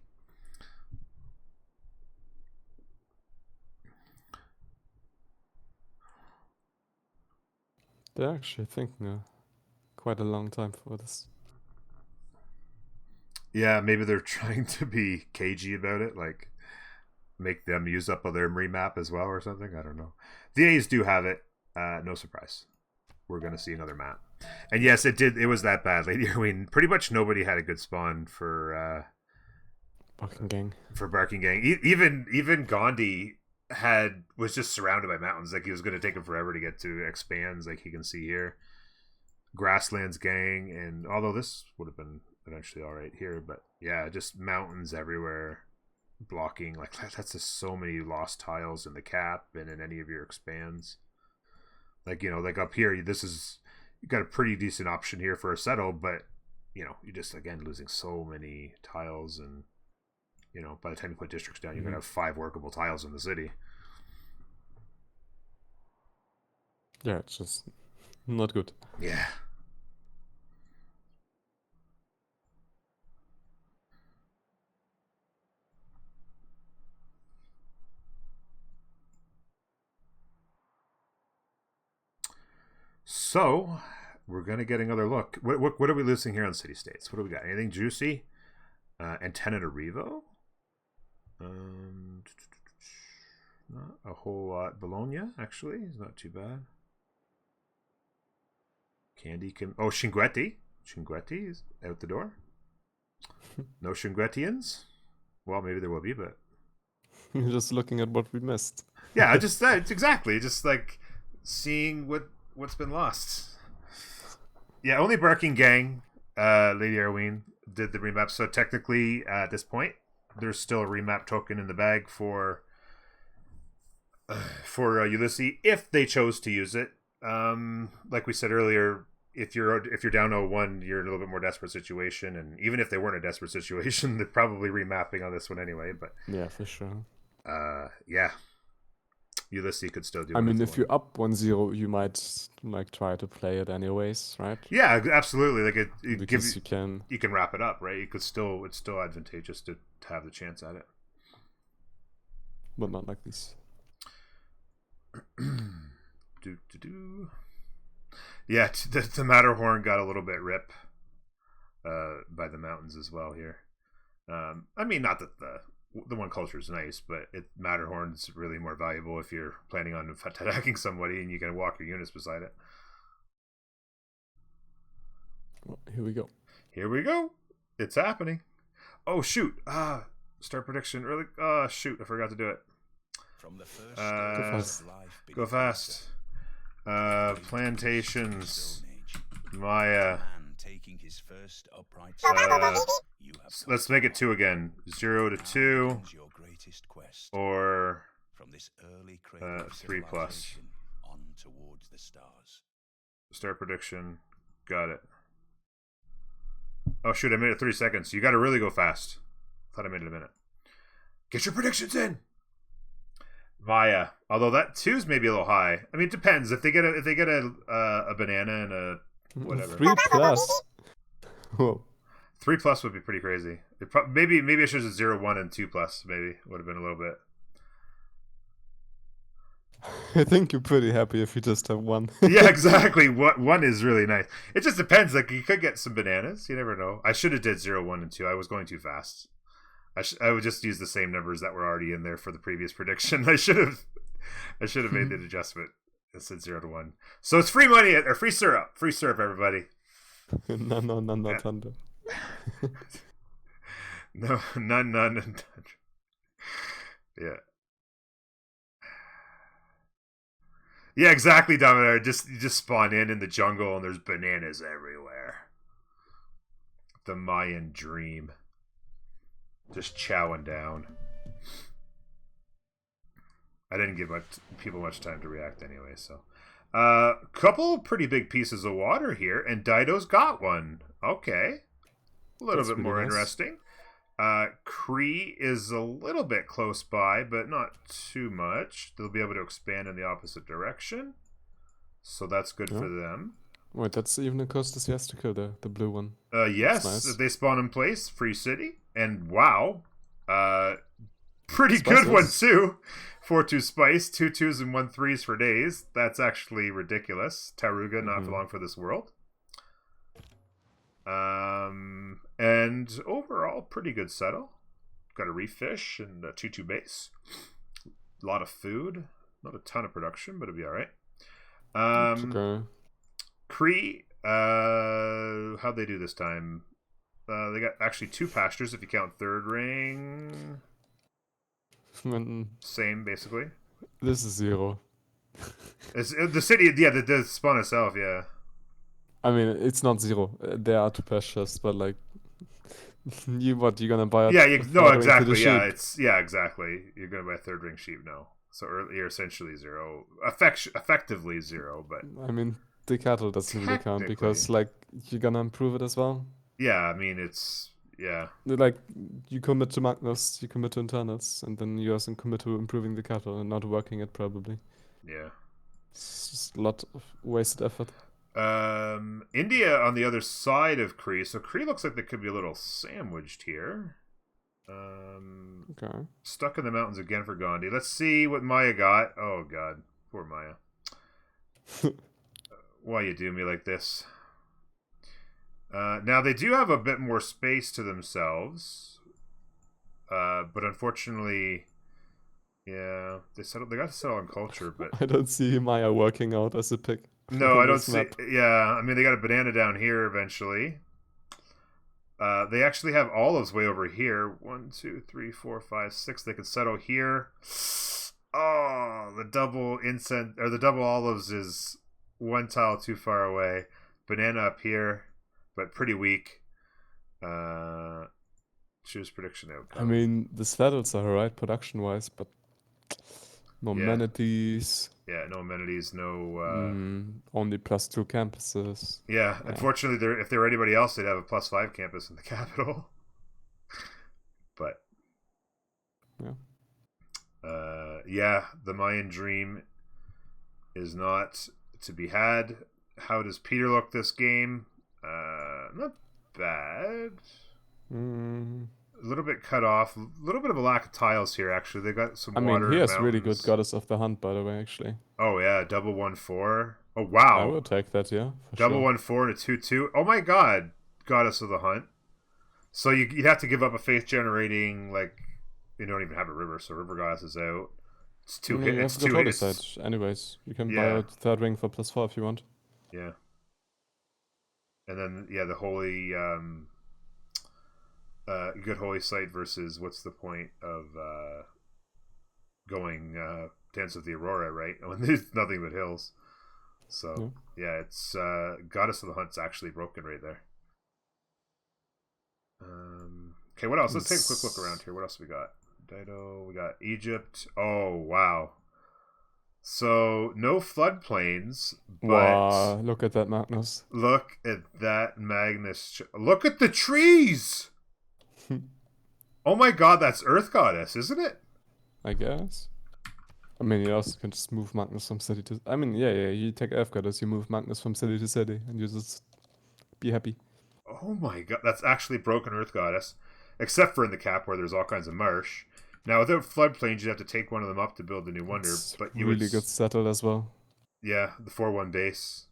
They're actually thinking quite a long time for this. Yeah, maybe they're trying to be cagey about it, like make them use up of their remap as well or something. I don't know. The A's do have it. No surprise. We're going to see another map. And yes, it did. It was that bad, Lady Irwin. Pretty much nobody had a good spawn for Barking Gang. For Barking Gang. Even Gandhi was just surrounded by mountains. Like he was going to take him forever to get to expands, like you can see here. Grasslands Gang, and although this would have been eventually all right here, but yeah, just mountains everywhere blocking. Like that's just so many lost tiles in the cap and in any of your expands. Like, you know, like up here, you got a pretty decent option here for a settle, but you know, you're just again losing so many tiles, and you know, by the time you put districts down, you're gonna have 5 workable tiles in the city. Yeah, it's just not good. Yeah. So we're gonna get another look. What are we losing here on city states? What do we got? Anything juicy? Antenna to Revo. Not a whole lot. Bologna actually is not too bad. Candy can. Oh, Shinguetti. Shinguetti is out the door. No Shinguettians. Well, maybe there will be, but you're just looking at what we missed. Yeah, just exactly. Just like seeing what's been lost. Yeah, only Barking Gang, Lady Irwin did the remap. So technically, at this point, there's still a remap token in the bag for Ulysse if they chose to use it. Like we said earlier, if you're down 0-1, you're in a little bit more desperate situation, and even if they weren't a desperate situation, they're probably remapping on this one anyway. But yeah, for sure. Yeah, Ulysse could still do. I mean, if you're up 1-0, you might like try to play it anyways, right? Yeah, absolutely. Like it gives you can wrap it up, right? It's still advantageous to have the chance at it, but not like this. Yeah, the Matterhorn got a little bit rip by the mountains as well here. I mean, not that the one culture is nice, but Matterhorn's really more valuable if you're planning on attacking somebody and you can walk your units beside it. Well, here we go. Here we go. It's happening. Oh shoot! Start prediction early. Oh shoot! I forgot to do it. From the first go fast. Plantations. Maya. Taking his first upright let's make it 2 again. 0 to 2. Your greatest quest. Or from this early 3 plus. On towards the stars. Start prediction. Got it. Oh shoot! I made it 3 seconds. You got to really go fast. Thought I made it a minute. Get your predictions in. Maya. Although that 2's maybe a little high. I mean, it depends. If they get a banana and a whatever. 3 plus. Whoa. 3 plus would be pretty crazy. Maybe I should have 0, 1, and 2 plus. Maybe would have been a little bit. I think you're pretty happy if you just have one. Yeah, exactly. What one is really nice. It just depends. Like you could get some bananas. You never know. I should have did 0, 1, and 2. I was going too fast. I would just use the same numbers that were already in there for the previous prediction. I should have made the adjustment. It said 0 to 1. So it's free money or free syrup. Free syrup, everybody. No, not Thunder. No, none, and yeah. Yeah, exactly, Domino. You just spawn in the jungle and there's bananas everywhere. The Mayan dream. Just chowing down. I didn't give people much time to react anyway, so. Couple pretty big pieces of water here, and Dido's got one. Okay. A little bit more interesting. Cree is a little bit close by, but not too much. They'll be able to expand in the opposite direction. So that's good for them. Wait, that's even the closest he has to kill the blue one. Yes, nice. They spawn in place. Free city. And wow. Pretty good one, too. 4-2 spice. 2 2s and 1 3s for days. That's actually ridiculous. Taruga, not for long for this world. And overall, pretty good settle. Got a reef fish and a 2-2 base. A lot of food. Not a ton of production, but it'll be alright. Okay. Cree, how'd they do this time? They got actually 2 pastures if you count third ring. Same, basically. This is 0. It's the city, yeah, the spawn itself, yeah. I mean, it's not 0. There are 2 pastures, but like, you're gonna buy? Exactly. Yeah, exactly. You're gonna buy a third ring sheep now, so you're essentially 0, effectively 0. But I mean, the cattle doesn't really count because like you're gonna improve it as well. Yeah, I mean like you commit to Magnus, you commit to internals, and then you also commit to improving the cattle and not working it probably. Yeah, it's just a lot of wasted effort. India on the other side of Cree, so Cree looks like they could be a little sandwiched here. Okay. Stuck in the mountains again for Gandhi. Let's see what Maya got. Oh god, poor Maya. Why you do me like this? Now they do have a bit more space to themselves, but unfortunately, yeah, they got to settle on culture. But I don't see Maya working out as a pick. No, I don't see. Yeah, I mean they got a banana down here eventually. They actually have olives way over here. 1, 2, 3, 4, 5, 6. They could settle here. Oh, the double incense or the double olives is 1 tile too far away. Banana up here, but pretty weak. Choose prediction outcome. I mean, the saddles are alright production-wise, but no amenities. Yeah, no amenities, no... only +2 campuses. Yeah, unfortunately, if there were anybody else, they'd have a +5 campus in the capital. But... Yeah. The Mayan dream is not to be had. How does Peter look this game? Not bad. A little bit cut off. A little bit of a lack of tiles here, actually. They got some water. I mean, he has really good Goddess of the Hunt, by the way, actually. Oh, yeah. Double 1/4. Oh, wow. I would take that, yeah. Double 1/4 and a 2/2. Oh, my God. Goddess of the Hunt. So you'd have to give up a faith generating, like, you don't even have a river, so River Goddess is out. It's 2 hits. It's 2 hits. Anyways, you can buy a third ring for +4 if you want. Yeah. And then, the holy... good holy site versus what's the point of going Dance of the Aurora, right? When there's nothing but hills. So it's Goddess of the Hunt's actually broken right there. Okay, what else? Let's take a quick look around here. What else we got? Dido, we got Egypt. Oh wow. So no floodplains, but wow, look at that Magnus. Look at that Magnus. Look at the trees. Oh my god, that's Earth Goddess, isn't it? I guess. I mean, you also can just move Magnus from city to... I mean, yeah, you take Earth Goddess, you move Magnus from city to city, and you just be happy. Oh my god, that's actually broken Earth Goddess. Except for in the cap where there's all kinds of marsh. Now, without floodplains, you'd have to take one of them up to build the new wonder. It's But you really would, good settled as well. yeah, the 4-1 base,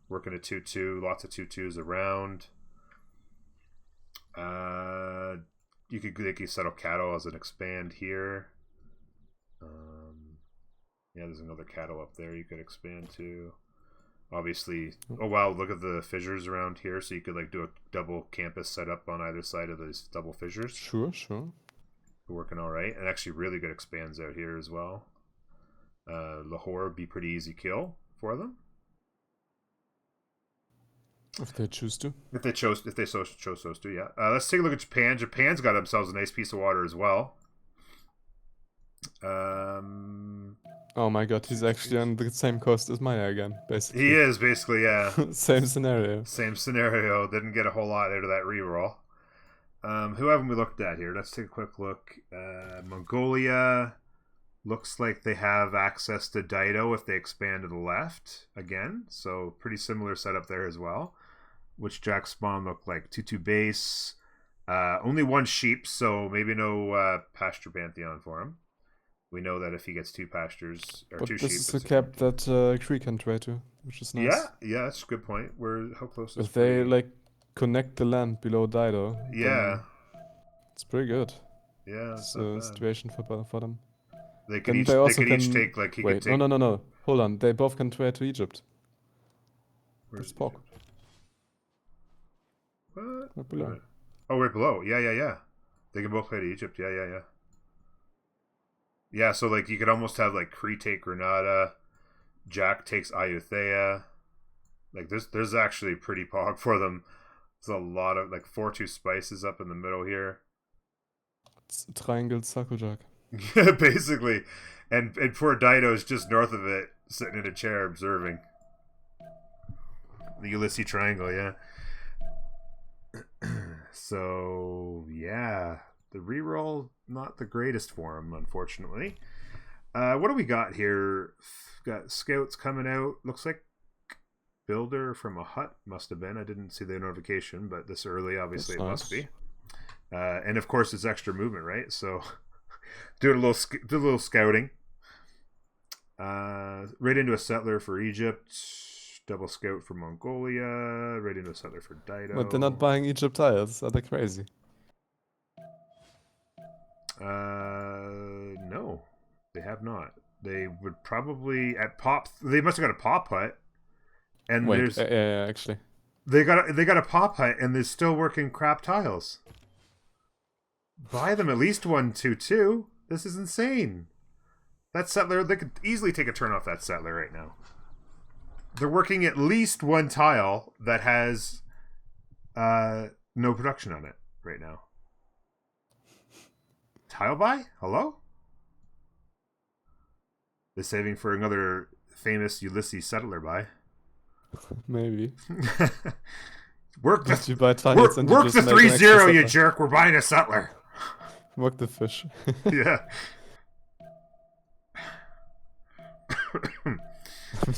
working a 2-2, lots of 2-2s around. They could settle cattle as an expand here. Yeah, there's another cattle up there you could expand to. Obviously, oh wow, look at the fissures around here. So you could like do a double campus setup on either side of those double fissures. Sure, sure. Working all right, and actually really good expands out here as well. Lahore would be pretty easy kill for them If they choose to. if they chose those to. Yeah. Let's take a look at Japan. Japan's got themselves a nice piece of water as well. Oh my god, he's actually on the same coast as Maya again, basically. He is basically, yeah. Same scenario. Same scenario. Didn't get a whole lot out of that reroll. Who haven't we looked at here? Let's take a quick look. Mongolia looks like they have access to Dido if they expand to the left again. So pretty similar setup there as well. Which Jack Spawn looked like 2-2 base. Only one sheep, so maybe no pasture pantheon for him. We know that if he gets 2 pastures or But 2 this sheep, is a cap that Kree can trade to, which is nice. yeah, that's a good point. How close is If they Kree? like connect the land below Dido, Yeah, it's pretty good. yeah, It's not a bad. situation for them. They could Then each they also each can- take like he Wait, could take. no. Hold on. They both can trade to Egypt. Where's That's Pog. Egypt? What? Right below. Oh, right below. Yeah. They can both play to Egypt. Yeah. Yeah, so like you could almost have like Kree take Granada, Jack takes Ayutthaya. Like there's actually pretty pog for them. There's a lot of like 4-2 spices up in the middle here. It's a triangle Sakujack. Basically. And poor Dido's just north of it, sitting in a chair observing. The Ulysse triangle, yeah. So yeah. The reroll, not the greatest for him, unfortunately. What do we got here? Got scouts coming out. Looks like builder from a hut must have been. I didn't see the notification, but this early, obviously, That's it must nice. be. And of course, it's extra movement, right? So do a little scouting. Right into a settler for Egypt. Double scout for Mongolia. Right into a settler for Dido. But they're not buying Egypt tiles. Are they crazy? No, they have not. They would probably at pop. They must have got a pop hut, and Wait, there's yeah, actually. they got a pop hut, and there's still working crap tiles. Buy them at least 1-2-2. This is insane. That settler, they could easily take a turn off that settler right now. They're working at least one tile that has no production on it right now. Tile buy? Hello? They're saving for another famous Ulysses settler buy. Maybe. Work But you buy the tiles and you work just the make an extra 3-0, you settler. jerk. We're buying a settler. Work the fish. Yeah.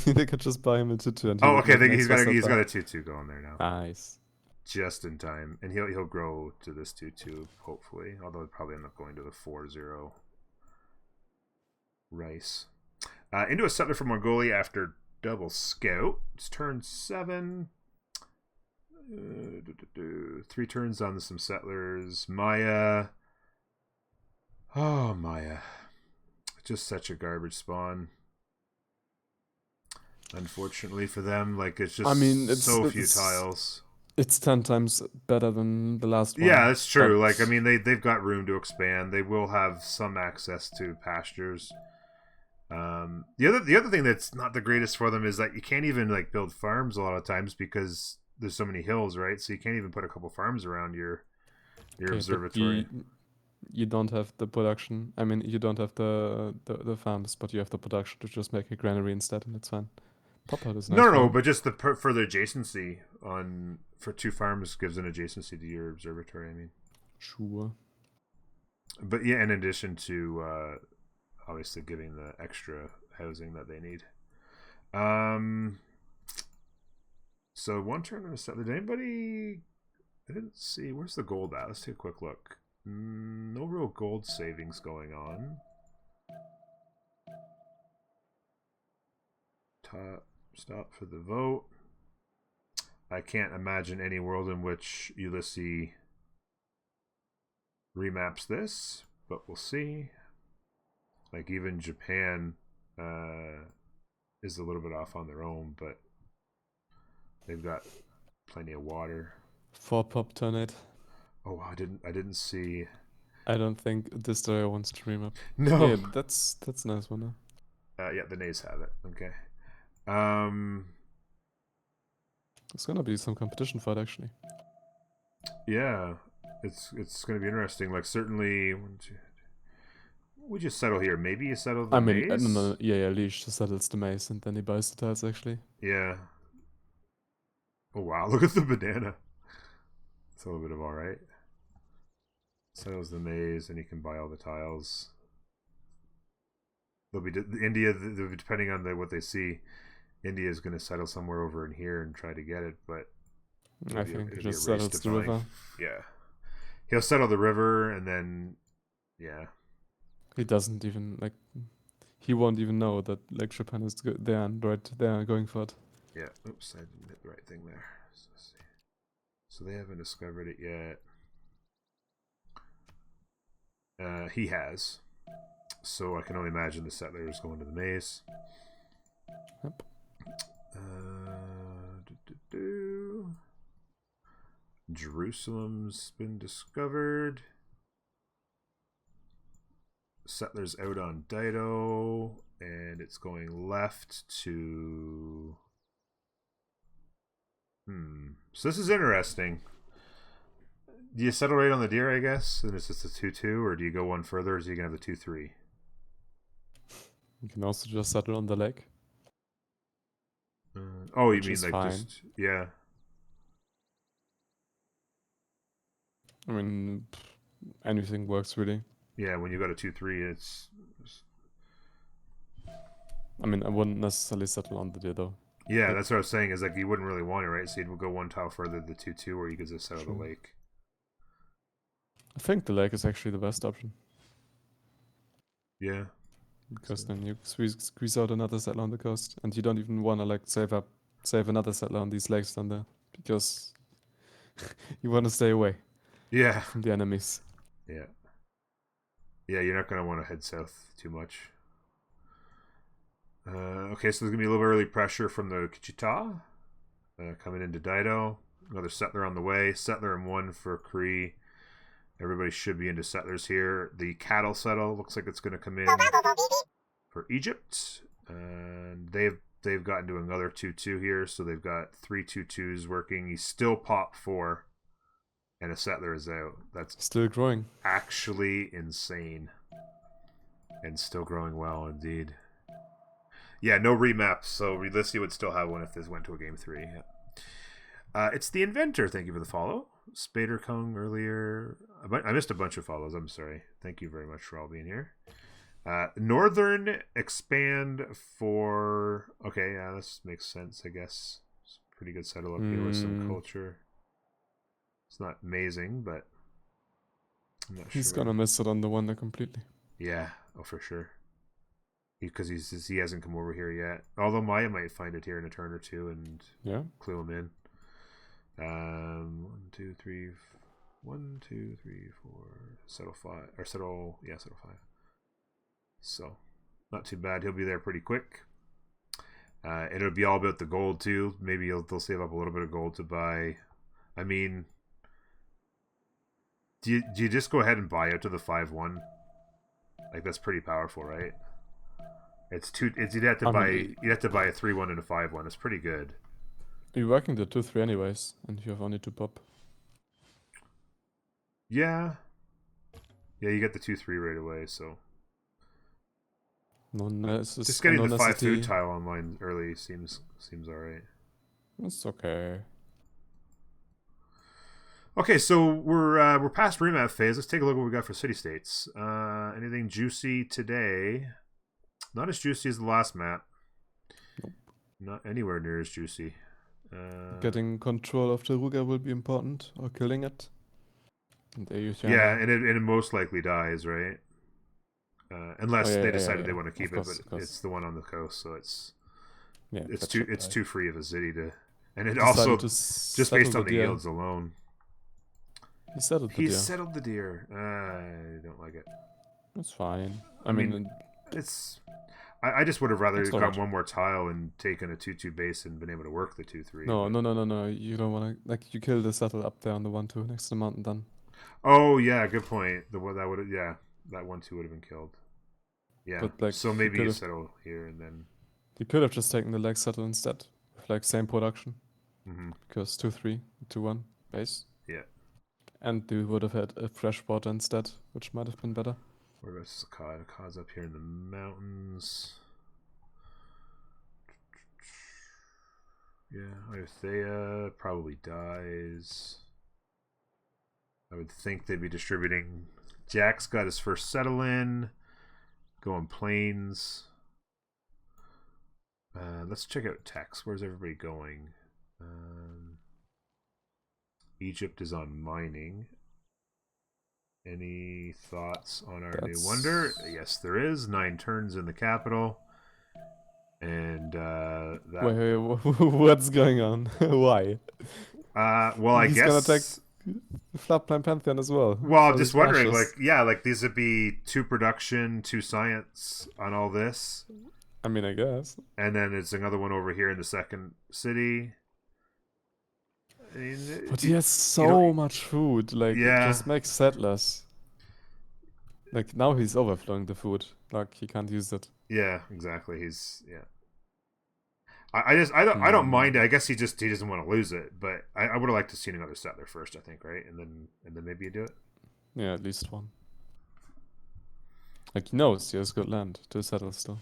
They could just buy him a 2-2 and Oh, okay. he's He's got a 2-2 going there now. Nice. Just in time, and he'll grow to this 2-2 hopefully. Although he'll probably end up going to the 4-0 rice. Into a settler from Mongolia after double scout. It's turn 7. 3 turns on some settlers. Maya. Oh, Maya. Just such a garbage spawn. Unfortunately for them, like it's just so few tiles. It's 10 times better than the last one. Yeah, that's true. but- Like, I mean, they've got room to expand. They will have some access to pastures. The other thing that's not the greatest for them is that you can't even like build farms a lot of times because there's so many hills, right? So you can't even put a couple farms around your Okay, but observatory. You don't have the production. I mean, you don't have the farms, but you have the production to just make a granary instead, and it's fine. Pop Hut is nice. No, farm. but just the further adjacency for 2 farms gives an adjacency to your observatory. I mean, Sure. but yeah, in addition to obviously giving the extra housing that they need. So 1 turn on a settler. Did anybody? I didn't see. Where's the gold at? Let's take a quick look. No real gold savings going on. Stop for the vote. I can't imagine any world in which Ulysse remaps this, but we'll see. Like, even Japan is a little bit off on their own, but they've got plenty of water. 4 pop turn 8. Oh, I didn't see. I don't think Destroyer wants to remap. No. Yeah, that's a nice one. Yeah, the Nays have it. Okay. It's gonna be some competition fight actually. Yeah, it's gonna be interesting. Like, certainly, we just settle here. Maybe you settle the maze. No, yeah, Leash settles the maze and then he buys the tiles actually. Yeah. Oh wow! Look at the banana. It's a little bit of alright. Settles the maze, and you can buy all the tiles. They'll be India. Depending on what they see, India is going to settle somewhere over in here and try to get it. But I think he just settles the river. Yeah, he'll settle the river, and then yeah, he doesn't even like. He won't even know that like Japan is there and right there going for it. Yeah. Oops, I didn't hit the right thing there. So they haven't discovered it yet. He has. So I can only imagine the settler is going to the maze. Yep. Jerusalem's been discovered. Settlers out on Dido, and it's going left to... So this is interesting. Do you settle right on the deer, I guess? And it's just a 2-2, or do you go one further, so you can have the 2-3? You can also just settle on the leg. Oh, you Which mean is like fine. just... Yeah. I mean, anything works really. Yeah, when you go to 2-3, it's... I mean, I wouldn't necessarily settle on the deer though. Yeah, that's what I was saying, is like you wouldn't really want it, right? So you'd go one tile further to the 2-2, or you could just settle the lake. I think the lake is actually the best option. Yeah. Because then you squeeze out another settler on the coast, and you don't even want to like save another settler on these lakes down there, because you want to stay away. Yeah. From the enemies. Yeah. Yeah, you're not going to want to head south too much. Okay, so there's going to be a little early pressure from the Kichita. Coming into Dido. Another settler on the way. Settler and 1 for Cree. Everybody should be into settlers here. The cattle settle looks like it's going to come in for Egypt. And they've gotten to another 2-2 here, so they've got 3 2-2s working. He's still pop 4, and a settler is out. That's still growing. Actually insane. And still growing well, indeed. Yeah, no remaps, so Ulysse would still have one if this went to a game 3. Yeah. It's the Inventor. Thank you for the follow. Spader Kung earlier. I missed a bunch of follows. I'm sorry. Thank you very much for all being here. Northern expand for... Okay, yeah, this makes sense, I guess. It's a pretty good settle up here with some culture. It's not amazing, but I'm not sure. He's gonna miss it on the wonder completely. Yeah, oh, for sure. Because he hasn't come over here yet. Although Maya might find it here in a turn or two and clue him in. 1, 2, 3, 1, 2, 3, 4. Settle 5 or settle 5. So not too bad. He'll be there pretty quick. It'll be all about the gold too. Maybe they'll save up a little bit of gold to buy. I mean, do you just go ahead and buy out to the 5-1? Like, that's pretty powerful, right? You'd have to buy a 3-1 and a 5-1. It's pretty good. You're working the 2-3 anyways, and you have only 2 pop. Yeah. Yeah, you get the 2-3 right away, so. Just getting the 5 food tile online early seems alright. It's okay. Okay, so we're past remap phase. Let's take a look at what we got for city states. Anything juicy today? Not as juicy as the last map. Nope. Not anywhere near as juicy. Getting control of the Ruga will be important, or killing it. And there you Yeah, and it most likely dies, right? Unless they decided they want to keep it, course, but it's the one on the coast, so it's that too should it's die. too free of a city to, and it Decided also to just settle based on the deer. yields alone. He settled the He's deer. settled the deer. I don't like it. That's fine. I mean, it's. I just would have rather It's not gotten hard. one more tile and taken a 2/2 base and been able to work the 2/3. No. You don't want to like you kill the settle up there on the 1-2 next to the mountain. Then Oh yeah, good point. The one that would that 1/2 would have been killed. Yeah. But, like, so you maybe you could've- settle here and then. you could have just taken the leg settle instead, with like same production, Mm-hmm. because 2-3, 2-1 base, Yeah. and you would have had a fresh water instead, which might have been better. Where is Sakai? Sakai's up here in the mountains. Yeah, Iothea probably dies. I would think they'd be distributing. Jack's got his first settle in. Going plains. Let's check out Tex. Where's everybody going? Egypt is on mining. Any thoughts on our new wonder? Yes, there is. 9 turns in the capital. And Wait, what's going on? Why? well, I He's guess gonna take Flatplane Pantheon as well. Well, I'm for just these wondering, rushes. like these would be 2 production, 2 science on all this, I mean, I guess. and then it's another one over here in the second city. I mean, But he has so know- much food. Like, it Yeah. just makes settlers. Like, now he's overflowing the food. Like, he can't use it. Yeah, exactly. He's I don't mind it. I guess he doesn't want to lose it, but I would have liked to seen another settler first. I think, right, and then maybe you do it. Yeah, at least one. Like, he knows he has good land to settle still.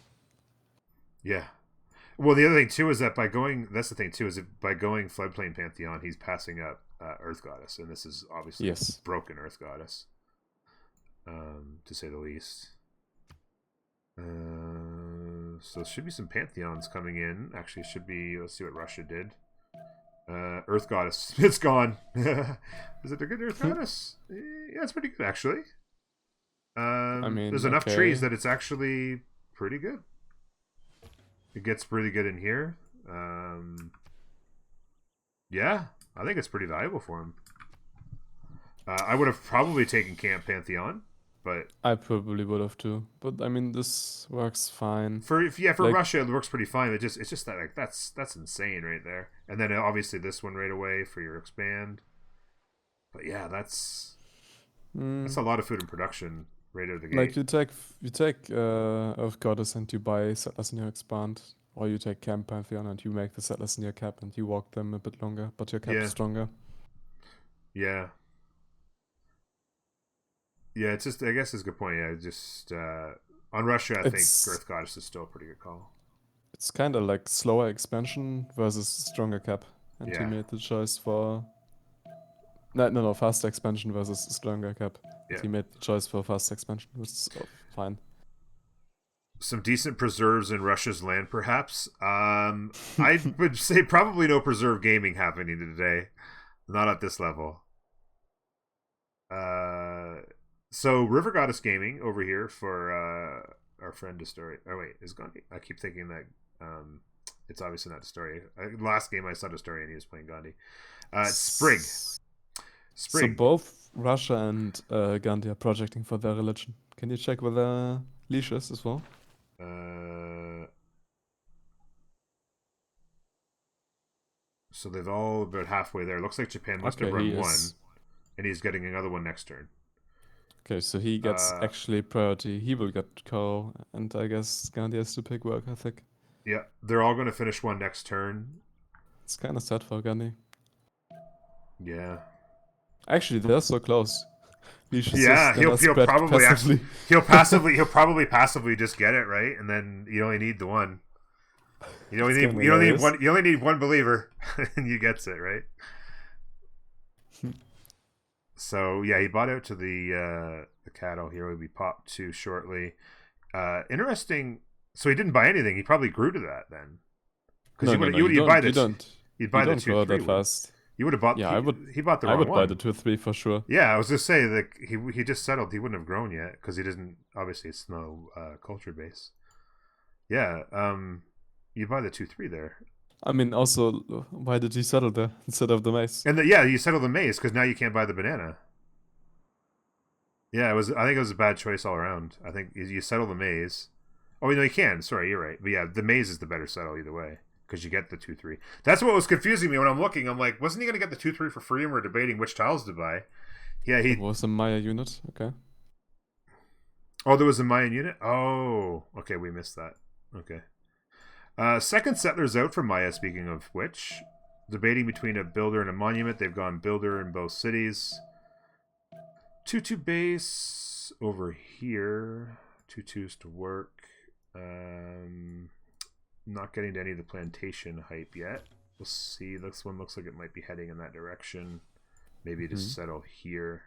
Yeah. Well, the other thing too is that that's the thing too is that by going floodplain Pantheon, he's passing up Earth Goddess, and this is obviously Yes. broken Earth Goddess, to say the least. So there should be some Pantheons coming in. Actually, should be. Let's see what Russia did. Earth Goddess, it's gone. Is it a good Earth Goddess? Yeah, it's pretty good actually. I mean, there's enough okay. trees that it's actually pretty good. It gets pretty good in here. Yeah, I think it's pretty valuable for him. I would have probably taken Camp Pantheon, but I probably would have too. But, I mean, this works fine. for Like- Russia it works pretty fine. It's just that like that's insane right there. And then obviously this one right away for your expand. But yeah, that's a lot of food in production right out of the gate. Like, you take Earth Goddess and you buy settlers in your expand. Or you take Camp Pantheon and you make the settlers in your cap and you walk them a bit longer, but your cap Yeah. is stronger. Yeah. Yeah, it's just I guess it's a good point. Yeah, just on Russia, I think Earth Goddess is still a pretty good call. It's kind of like slower expansion versus stronger cap. And he Yeah. made the choice for... No, faster expansion versus stronger cap. Yeah. He made the choice for faster expansion, which is fine. Some decent preserves in Russia's land, perhaps. I would say probably no preserve gaming happening today. Not at this level. So River Goddess Gaming over here for our friend Destori. Oh wait, is Gandhi? I keep thinking that it's obviously not Destori. Last game I saw Destori and he was playing Gandhi. Sprig. So both Russia and Gandhi are projecting for their religion. Can you check whether Leash is as well? So they've all about halfway there. Looks like Japan must have run one, and he's getting another one next turn. Okay, so he gets actually priority. He will get Ko, and I guess Gandhi has to pick work, I think. Yeah, they're all going to finish one next turn. It's kind of sad for Gandhi. Yeah. Actually, they're so close. Yeah, he'll probably passively. he'll probably passively just get it right, and then you only need the one. You only need one believer, and you gets it right. So yeah, he bought out to the cattle. Here will be popped to shortly. Interesting. So he didn't buy anything. He probably grew to that then. Because you'd buy the 2/3 that fast. You would have bought. Yeah, He bought the I wrong would buy the one. 2-3 for sure. Yeah, I was just saying that he just settled. He wouldn't have grown yet because he doesn't. Obviously, it's no culture base. Yeah. You buy the 2-3 there, I mean, also, why did he settle there instead of the maze? and yeah, you settle the maze because now you can't buy the banana. Yeah, it was. I think it was a bad choice all around. I think you settle the maze. Oh, no, you can. Sorry, you're right. But yeah, the maze is the better settle either way because you get the 2-3. That's what was confusing me when I'm looking. I'm like, wasn't he going to get the 2-3 for free? And we're debating which tiles to buy. Yeah, It was a Maya unit. Okay. Oh, there was a Mayan unit. Oh, okay, we missed that. Okay. Second settler's out for Maya. Speaking of which, debating between a builder and a monument. They've gone builder in both cities. 2-2 base over here. 2-2s to work. Not getting to any of the plantation hype yet. We'll see. This one looks like it might be heading in that direction. Maybe just settle here.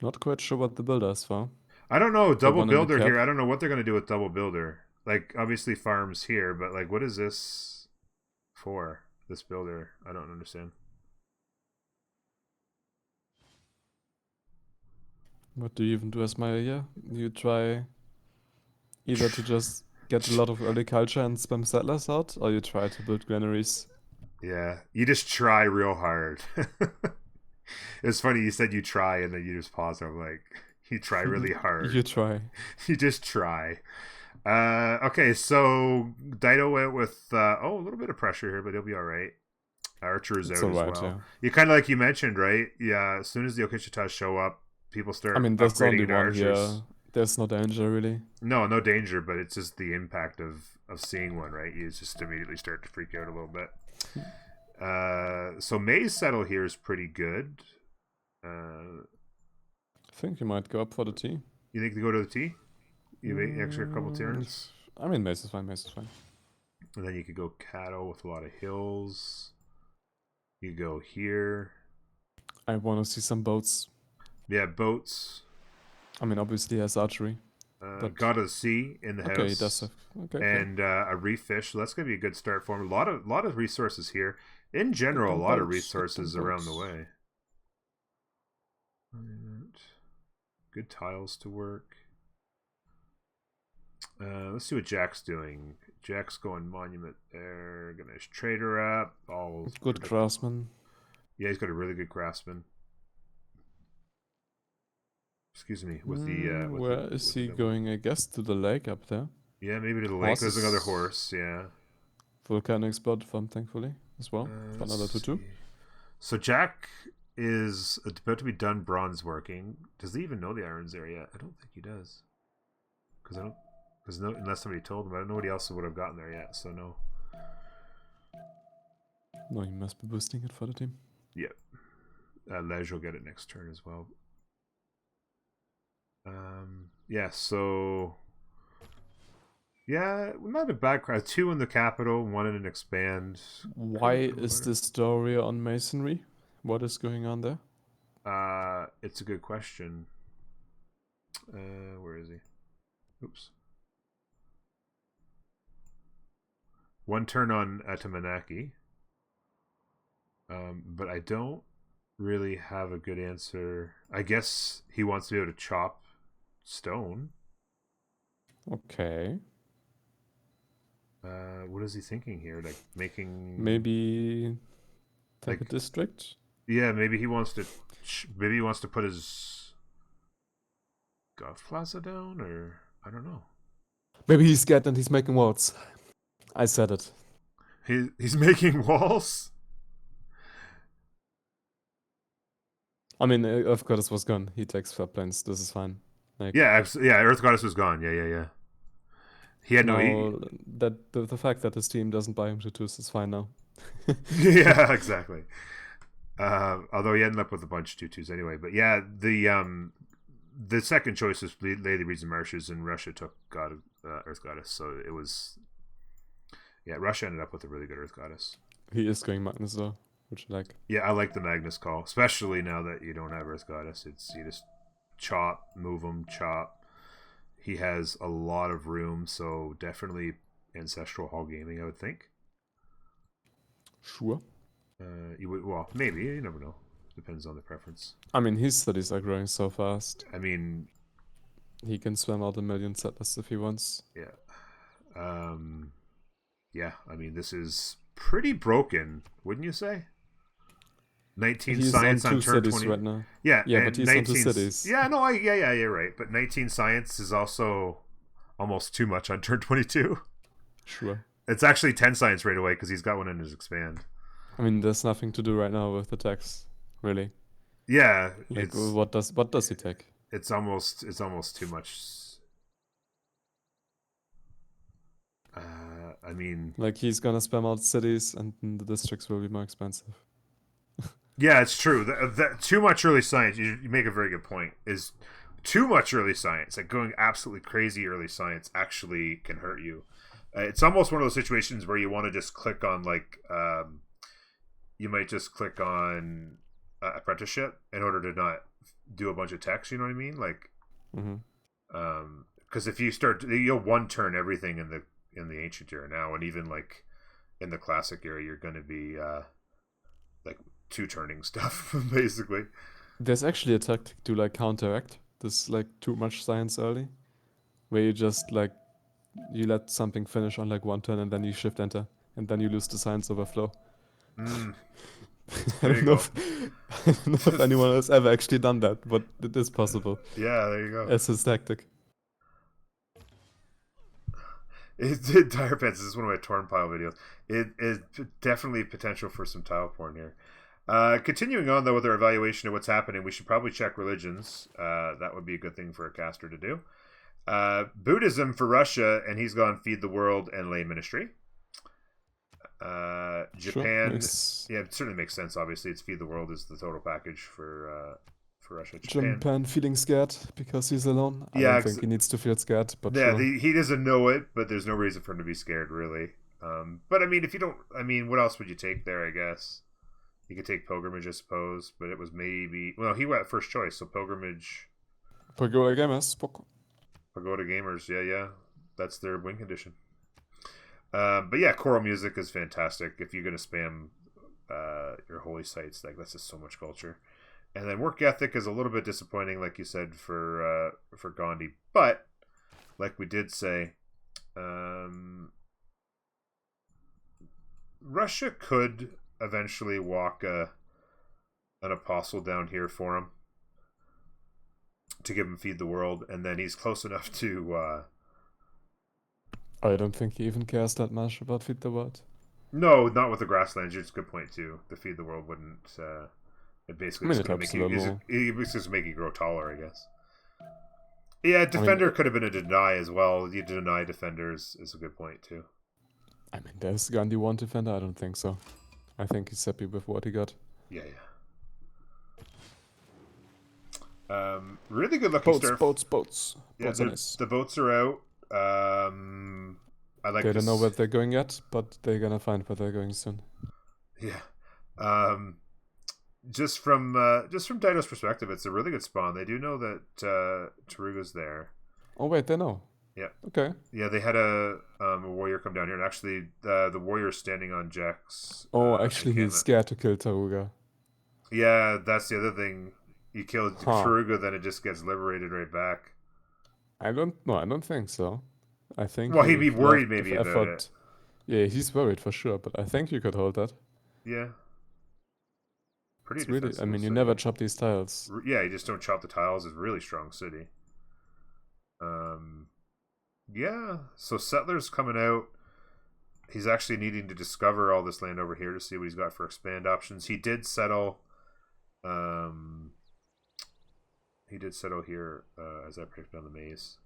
Not quite sure what the builder is for. I don't know. Double one in the builder cap. here. I don't know what they're going to do with double builder. Like, obviously farms here, but like, what is this for? This builder? I don't understand. What do you even do as Maya here? You try either to just get a lot of early culture and spam settlers out, or you try to build granaries. Yeah, you just try real hard. It's funny you said you try and then you just pause. I'm like, you try really hard. You try. You just try. Okay, so Dido went with a little bit of pressure here, but he'll be all right. Archer is It's out as alright, well. yeah. You kind of like you mentioned, right? Yeah, as soon as the Okishitas show up, people start. I mean, there's upgrading only into one archers. here. There's no danger, really. No danger, but it's just the impact of seeing one, right? You just immediately start to freak out a little bit. So May's settle here is pretty good. I think you might go up for the T. You think to go to the T? You make extra couple turns, I mean, mace is fine, mace is fine. and then you could go cattle with a lot of hills. You go here. I want to see some boats. Yeah, boats. I mean, obviously he has archery. But- Got a C in the house. Okay, he does have... Okay, okay. And a reef fish. So that's gonna be a good start for him. A lot of resources here. In general, a them lot of boats, get resources them around the boats. way. Good tiles to work. Let's see what Jack's doing. Jack's going monument there. Gonna trader up. All Good craftsman. Yeah, he's got a really good craftsman. Excuse me. With the Where is he going? I guess to the lake up there. Yeah, maybe to the lake. There's another Horses. horse. Yeah. Volcanic spot farm, thankfully, as well. For Let's another 2-2. see. So Jack is about to be done bronze working. Does he even know the iron's there yet? I don't think he does. Unless somebody told him. I don't know nobody else would have gotten there yet. So no. No, he must be boosting it for the team. Yep. Lej will get it next turn as well. Yeah, so... Yeah, not a bad crowd. 2 in the capital, 1 in an expand. Why is this story on masonry? What is going on there? It's a good question. Where is he? Oops. 1 turn on Atamanaki. But I don't really have a good answer. I guess he wants to be able to chop stone. Okay. What is he thinking here? Like making Maybe take Like- a district? Yeah, maybe he wants to. Maybe he wants to put his golf plaza down, or I don't know. Maybe he's scared and he's making walls. I said it. He's making walls. I mean, of course, this was gone. He takes floodplains. This is fine. Like, Yeah, yeah. Earth Goddess was gone. Yeah. He had no. now that the fact that his team doesn't buy him to twos is fine now. Yeah, exactly. Although he ended up with a bunch of 2-2s anyway. But yeah, the second choice was Lay the Reeds and Marshes, and Russia took Earth Goddess. So it was. Yeah, Russia ended up with a really good Earth Goddess. He is going Magnus though, which I like. Yeah, I like the Magnus call, especially now that you don't have Earth Goddess. It's you just chop, move him, chop. He has a lot of room, so definitely Ancestral Hall Gaming, I would think. Sure. You would, well, maybe, you never know. Depends on the preference. I mean, his cities are growing so fast. I mean, He can swim out 1,000,000 settlers if he wants. yeah. Yeah, I mean, this is pretty broken, wouldn't you say? 19 He's science on on 2 turn cities 20. right now. Yeah, Yeah, and but he's on 2 cities. Yeah, no, yeah, you're right. But 19 science is also almost too much on turn 22. Sure. It's actually 10 science right away because he's got one in his expand. I mean, there's nothing to do right now with the tax, really. Yeah, Like, what does he take? it's almost too much. I mean, Like, he's gonna spam out cities, and the districts will be more expensive. yeah, it's true. Too much early science. You make a very good point. Is too much early science, like going absolutely crazy early science, actually can hurt you. It's almost one of those situations where you want to just click on like, you might just click on apprenticeship in order to not do a bunch of text. You know what I mean? Like, because if you start, you'll one turn everything in the ancient era now, and even like in the classic era, you're going to be like two turning stuff basically. There's actually a tactic to like counteract this like too much science early, where you just like you let something finish on like one turn and then you shift enter and then you lose the science overflow. Mm. I don't know if anyone has ever actually done that, but it is possible. Yeah, there you go. As his tactic. Tire Pets is one of my torn pile videos. It is definitely potential for some tile porn here. Continuing on though with our evaluation of what's happening, we should probably check religions. That would be a good thing for a caster to do. Buddhism for Russia, and he's gone Feed the World and Lay Ministry. Japan, sure, yeah, it certainly makes sense. Obviously, it's Feed the World is the total package for Russia. Japan feeling scared because he's alone. I Yeah, don't think he needs to feel scared, but yeah, sure. he doesn't know it, but there's no reason for him to be scared, really. But I mean, if you don't, I mean, what else would you take there? I guess you could take Pilgrimage, I suppose, but it was maybe, well, he went first choice, so Pilgrimage. Pagoda Gamers. Pagoda Gamers, yeah, that's their win condition. But yeah, choral music is fantastic. If you're gonna spam your holy sites, like that's just so much culture. And then work ethic is a little bit disappointing, like you said, for Gandhi. But like we did say, Russia could eventually walk an apostle down here for him to give him Feed the World, and then he's close enough to. I don't think he even cares that much about Feed the World. No, not with the grasslands. It's a good point too. The Feed the World wouldn't. It basically just going to make you. It's just make you grow taller, I guess. Yeah, defender could have been a deny as well. You deny defenders is a good point too. I mean, there's Gandhi one defender. I don't think so. I think he's happy with what he got. Yeah. Really good looking Boats. Yeah, the boats are out. I like. They don't know where they're going yet, but they're gonna find where they're going soon. Yeah. Just from Dino's perspective, it's a really good spawn. They do know that Taruga's there. Oh wait, they know. Yeah. Okay. Yeah, they had a warrior come down here, and actually the warrior's standing on Jack's. Actually, he's scared to kill Taruga. Yeah, that's the other thing. You kill Taruga, then it just gets liberated right back. I don't think so. I think. Well, he'd be worried maybe about it. Yeah, he's worried for sure, but I think you could hold that. Yeah. Pretty it's really. I mean, you never chop these tiles. Yeah, you just don't chop the tiles. It's a really strong city. Yeah. So Settler's coming out. He's actually needing to discover all this land over here to see what he's got for expand options. He did settle. Here as I predicted on the maze.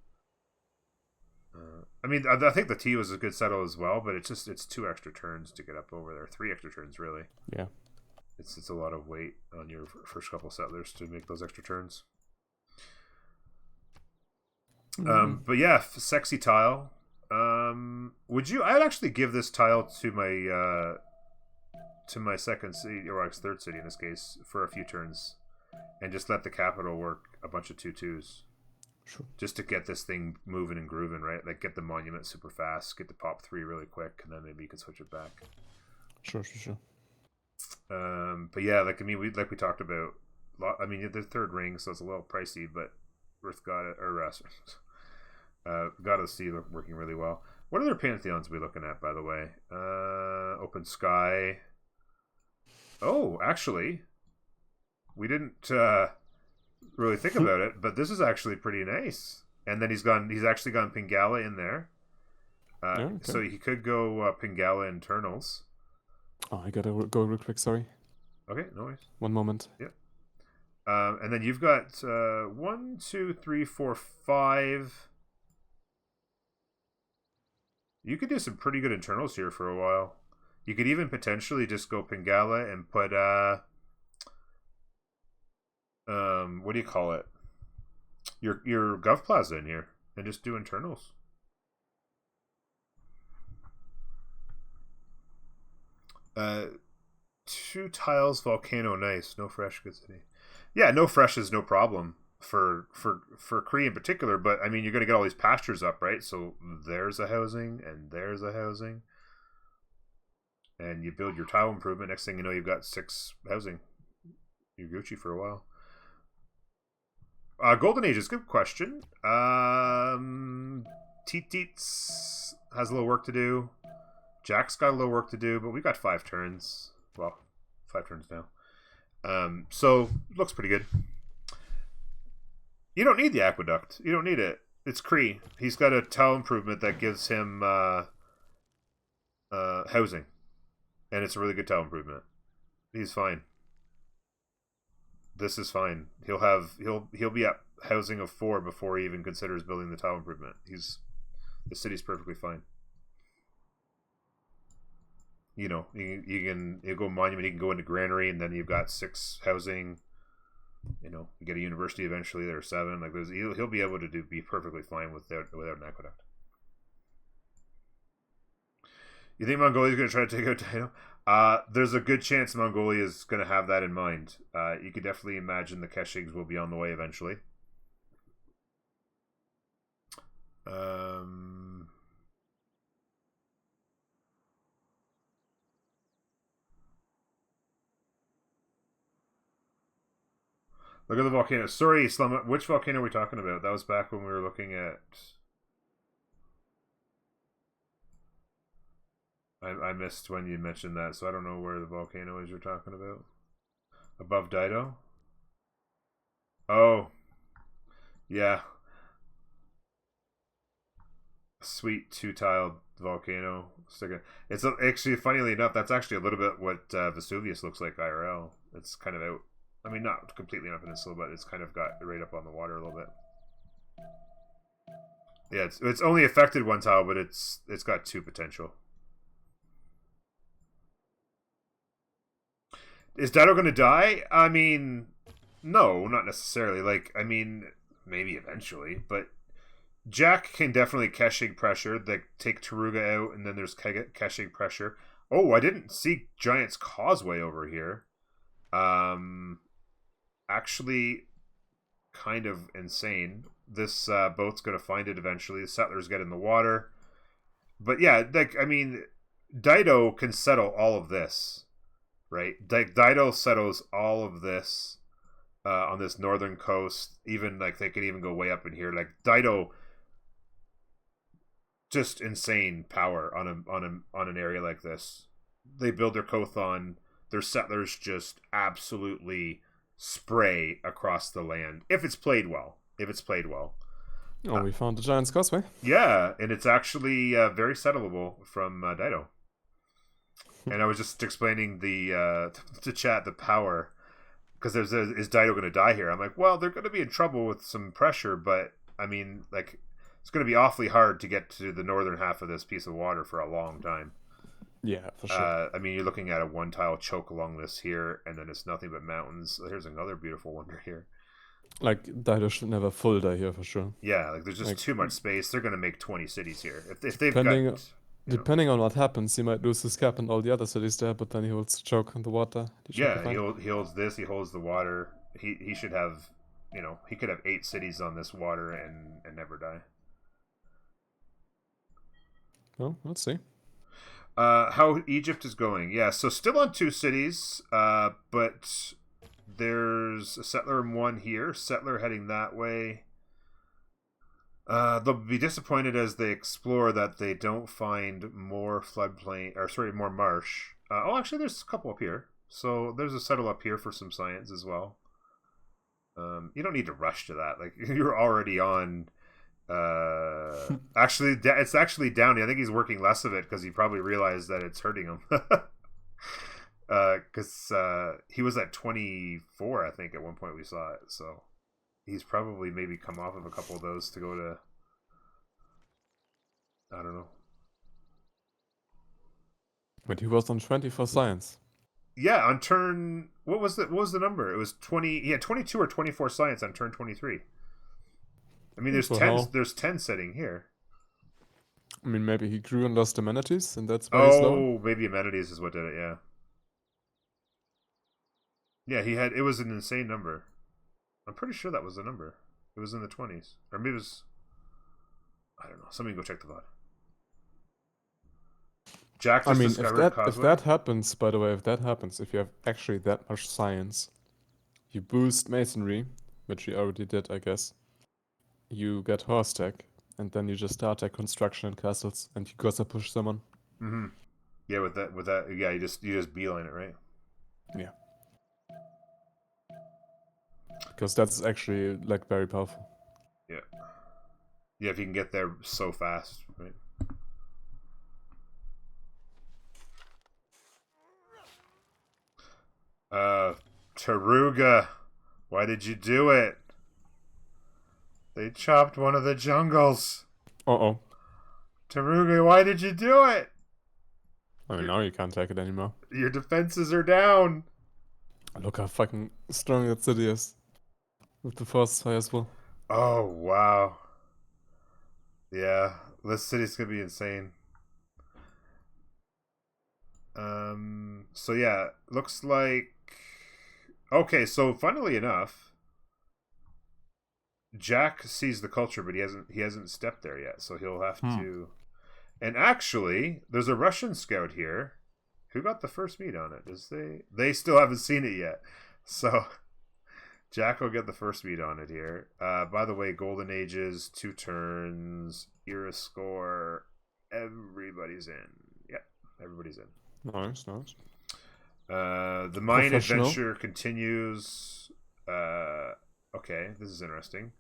I mean, I think the T was a good settle as well, but it's 2 extra turns to get up over there. 3 extra turns, really. Yeah. It's a lot of weight on your first couple settlers to make those extra turns. But yeah, sexy tile. I'd actually give this tile to my second city, or third city in this case, for a few turns, and just let the capital work a bunch of 2/2s. Sure. Just to get this thing moving and grooving, right? Like get the monument super fast, get the pop 3 really quick, and then maybe you can switch it back. Sure. But yeah, like I mean, we talked about. I mean, the third ring, so it's a little pricey, but Earth got it or God of the Sea working really well. What other pantheons are we looking at, by the way? Open Sky. Oh, actually, we didn't really think about it, but this is actually pretty nice. And then he's actually gone Pingala in there. Yeah, okay. So he could go Pingala Internals. Oh, I gotta go real quick. Sorry. Okay, no worries. 1 moment. Yep. And then you've got 1, 2, 3, 4, 5. You could do some pretty good internals here for a while. You could even potentially just go Pingala and put what do you call it? Your Gov Plaza in here and just do internals. Two tiles volcano, nice. No fresh, good city. Yeah, no fresh is no problem for Cree in particular, but I mean you're gonna get all these pastures up, right? So there's a housing and there's a housing. And you build your tile improvement, next thing you know you've got 6 housing. You're Gucci for a while. Golden Age is a good question. Teet Teets has a little work to do. Jack's got a little work to do, but we got 5 turns. Well, 5 turns now. So looks pretty good. You don't need the aqueduct. You don't need it. It's Cree. He's got a tile improvement that gives him housing, and it's a really good tile improvement. He's fine. This is fine. He'll be at housing of 4 before he even considers building the tile improvement. The city's perfectly fine. You know, you go monument, you can go into granary, and then you've got 6 housing. You know, you get a university eventually. There are 7. Like he'll be able to be perfectly fine without an aqueduct. You think Mongolia's going to try to take out Dino? There's a good chance Mongolia is going to have that in mind. You could definitely imagine the Keshigs will be on the way eventually. Look at the volcano. Sorry, Slum. Which volcano are we talking about? That was back when we were looking at... I missed when you mentioned that, so I don't know where the volcano is you're talking about. Above Dido? Oh. Yeah. Sweet 2-tiled volcano. It's actually, funnily enough, that's actually a little bit what Vesuvius looks like IRL. It's kind of out. I mean, not completely on a peninsula, but it's kind of got right up on the water a little bit. Yeah, it's only affected 1 tile, but it's got 2 potential. Is Dido going to die? I mean, no, not necessarily. Like, I mean, maybe eventually, but Jack can definitely Keshig pressure. Like, take Taruga out, and then there's Keshig pressure. Oh, I didn't see Giant's Causeway over here. Actually, kind of insane. This boat's going to find it eventually. The settlers get in the water. But yeah, like, I mean, Dido can settle all of this. Right, Dido settles all of this on this northern coast. Even like they could even go way up in here. Like Dido, just insane power on an area like this. They build their Kothon. Their settlers just absolutely spray across the land if it's played well. Oh, we found the Giant's Causeway. Yeah, and it's actually very settleable from Dido. And I was just explaining to chat the power, because is Dido going to die here? I'm like, well, they're going to be in trouble with some pressure, but I mean, like, it's going to be awfully hard to get to the northern half of this piece of water for a long time. Yeah, for sure. I mean, you're looking at a 1-tile choke along this here, and then it's nothing but mountains. Here's another beautiful wonder here. Like, Dido should never full die here for sure. Yeah, like there's just like, too much space. They're going to make 20 cities here if they've Depending on what happens, he might lose his cap and all the other cities there, but then he holds the choke in the water. Yeah, he holds this, he holds the water. He should have, he could have 8 cities on this water and never die. Well, let's see. How Egypt is going? Yeah, so still on 2 cities, but there's a settler in 1 here. Settler heading that way. They'll be disappointed as they explore that they don't find more floodplain, or sorry, more marsh. Actually, there's a couple up here. So there's a settle up here for some science as well. You don't need to rush to that. Like, you're already on. Actually, it's actually down. I think he's working less of it because he probably realized that it's hurting him. Because he was at 24, I think, at one point we saw it. So he's probably maybe come off of a couple of those to go to. I don't know. But he was on 20 for science. Yeah, on turn. What was the number? It was 20. Yeah, 22 or 24 science on turn 23. I mean, there's So 10. how? There's 10 setting here. I mean, maybe he grew and lost amenities, and that's why he's lower. Oh, maybe amenities is what did it. Yeah. Yeah, he had. It was an insane number. I'm pretty sure that was the number. It was in the 20s, or maybe it was. I don't know. Somebody go check the VOD. Jack I just mean, discovered if Causeway. that happens, by the way, if that happens, if you have actually that much science, you boost masonry, which you already did, I guess. You get horse tech, and then you just start tech construction and castles, and you gotta push someone. Mm-hmm. Yeah, with that, yeah, you just beeline it, right? Yeah. Because that's actually like very powerful. Yeah. Yeah, if you can get there so fast, right? Taruga, why did you do it? They chopped one of the jungles. Uh-oh. Taruga, why did you do it? I mean, now you can't take it anymore. Your defenses are down. Look how fucking strong that city is. With the force fire as well. Oh, wow. Yeah, this city's gonna be insane. So yeah, looks like... Okay, so funnily enough, Jack sees the culture, but he hasn't stepped there yet, so he'll have to... And actually, there's a Russian scout here. Who got the first meet on it? They still haven't seen it yet. So Jack will get the first meet on it here. By the way, Golden Ages, 2 turns, era score, everybody's in. Yep, everybody's in. Nice, nice. The mine adventure continues. Okay, this is interesting.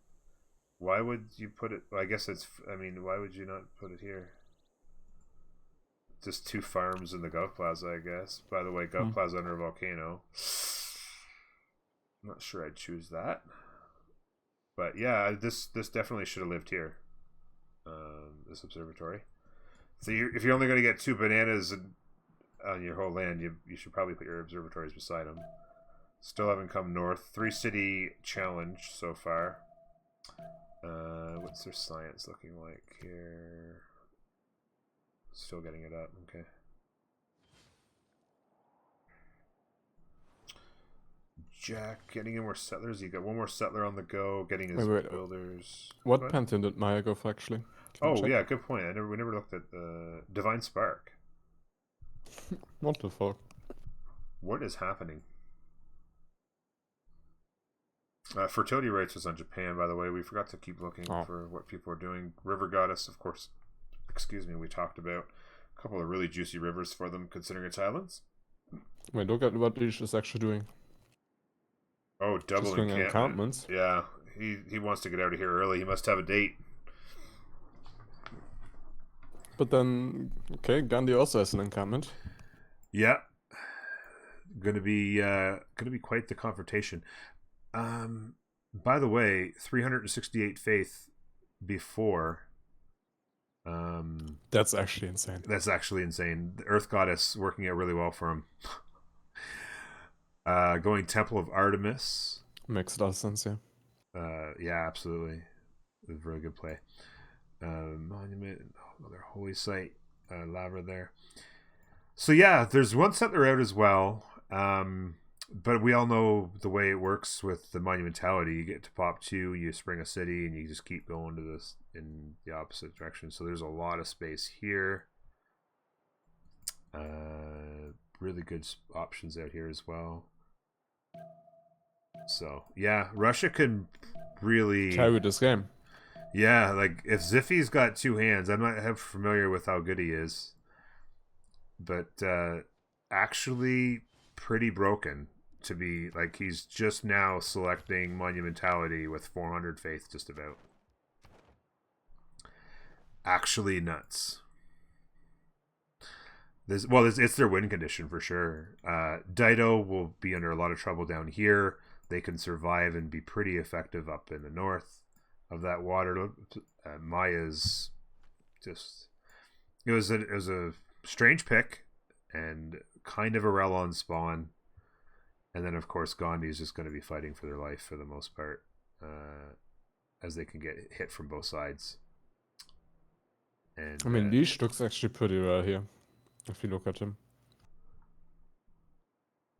Why would you put it? Well, I guess it's. I mean, why would you not put it here? Just 2 farms in the Gulf Plaza, I guess. By the way, Gulf Plaza under a volcano. I'm not sure I'd choose that. But yeah, this definitely should have lived here. This observatory. So if you're only going to get 2 bananas on your whole land, you should probably put your observatories beside them. Still haven't come north. 3 city challenge so far. What's their science looking like here? Still getting it up. Okay. Jack getting in more settlers. You got 1 more settler on the go. Getting his builders. What pantheon did Maya go for actually? Oh yeah, good point. We never looked at the Divine Spark. What the fuck? What is happening? Fertility rates was on Japan, by the way. We forgot to keep looking for what people are doing. River Goddess, of course. Excuse me, we talked about a couple of really juicy rivers for them, considering its islands. Wait, look at what Ulysse is actually doing. Oh, double encampments. Yeah, he wants to get out of here early. He must have a date. But then, okay, Gandhi also has an encampment. Yeah, gonna be quite the confrontation. By the way, 368 faith before. That's actually insane. That's actually insane. The Earth Goddess working out really well for him. Going Temple of Artemis. Makes a lot of sense, yeah. Yeah, absolutely. It was a really good play. Monument, another holy site, lava there. So yeah, there's 1 settler out as well. But we all know the way it works with the monumentality. You get to pop 2, you spring a city, and you just keep going to this in the opposite direction. So there's a lot of space here. Really good options out here as well. So yeah, Russia could really Carry this game. Yeah, like if Ziffy's got two hands, I'm not familiar with how good he is, but actually pretty broken to be like he's just now selecting Monumentality with 400 faith just about. Actually nuts. It's their win condition for sure. Dido will be under a lot of trouble down here. They can survive and be pretty effective up in the north of that water. Maya's just it was a strange pick and kind of a rel on spawn, and then of course Gandhi is just going to be fighting for their life for the most part, as they can get hit from both sides. And I mean, Leash looks actually pretty rare here, if you look at him.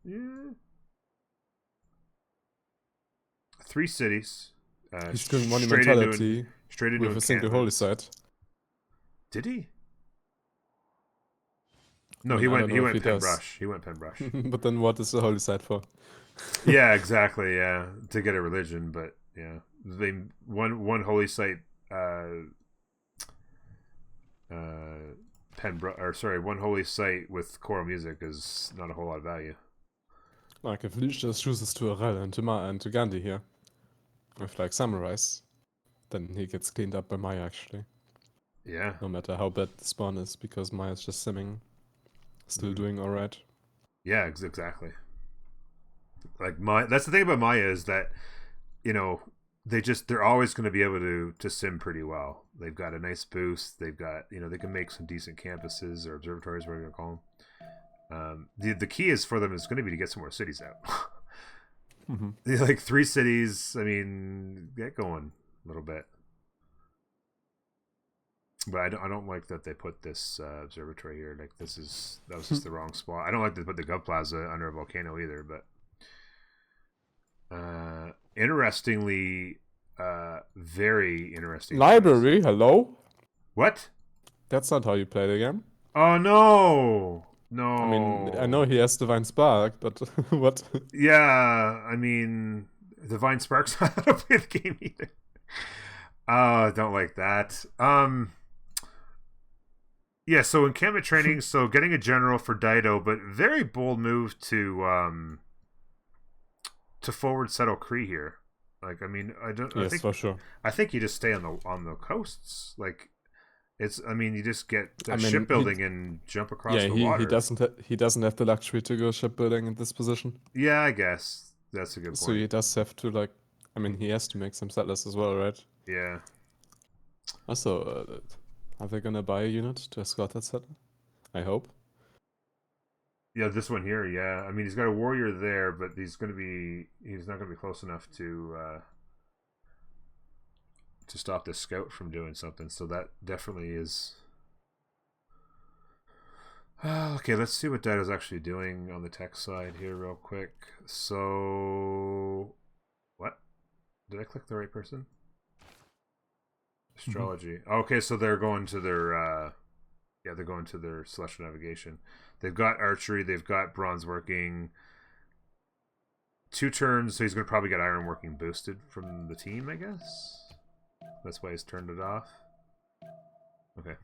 yeah, 3 cities. He's doing straight Monumentality straight into with a single holy site. Did he? No, I he mean, I went. don't He know if went he pen does. brush. He went pen brush. But then what is the holy site for? Yeah, exactly. Yeah, to get a religion, but yeah, they one holy site. One holy site with choral music is not a whole lot of value. Like, if Leash just chooses to Arel and to Gandhi here, with like Samurais, then he gets cleaned up by Maya actually. Yeah, No matter how bad the spawn is, because Maya's just simming, still doing alright. yeah, exactly. Like that's the thing about Maya is that, you know, they're always going to be able to sim pretty well. They've got a nice boost. They've got, you know, they can make some decent campuses or observatories, whatever you're going to call them. The key is for them is going to be to get some more cities out. Like 3 cities. I mean, get going a little bit. But I don't like that they put this observatory here. Like that was just the wrong spot. I don't like to put the Gov Plaza under a volcano either. But interestingly, very interesting. Library, hello? What? That's not how you play the game. Oh no. No. I mean, I know he has Divine Spark, but what? Yeah, I mean, Divine Spark's not how to play the game either. I don't like that. Yeah, so encampment training, so getting a general for Dido, but very bold move to forward settle Kree here. Like, I mean, Yes, for sure. I think you just stay on the coasts. Like, you just get I mean, shipbuilding and jump across the he water. he doesn't have the luxury to go shipbuilding in this position. Yeah, I guess that's a good point. So he does have to he has to make some settlers as well, right? Yeah. Also, are they gonna buy a unit to escort that settler? I hope. Yeah, this one here, yeah. I mean, he's got a warrior there, but he's not gonna be close enough to stop this scout from doing something. So that definitely is. Okay, let's see what Dido's actually doing on the tech side here, real quick. So, what? Did I click the right person? Astrology. Okay, so they're going to their they're going to their celestial navigation. They've got archery, they've got bronze working. 2 turns, so he's going to probably get iron working boosted from the team, I guess. That's why he's turned it off. Okay.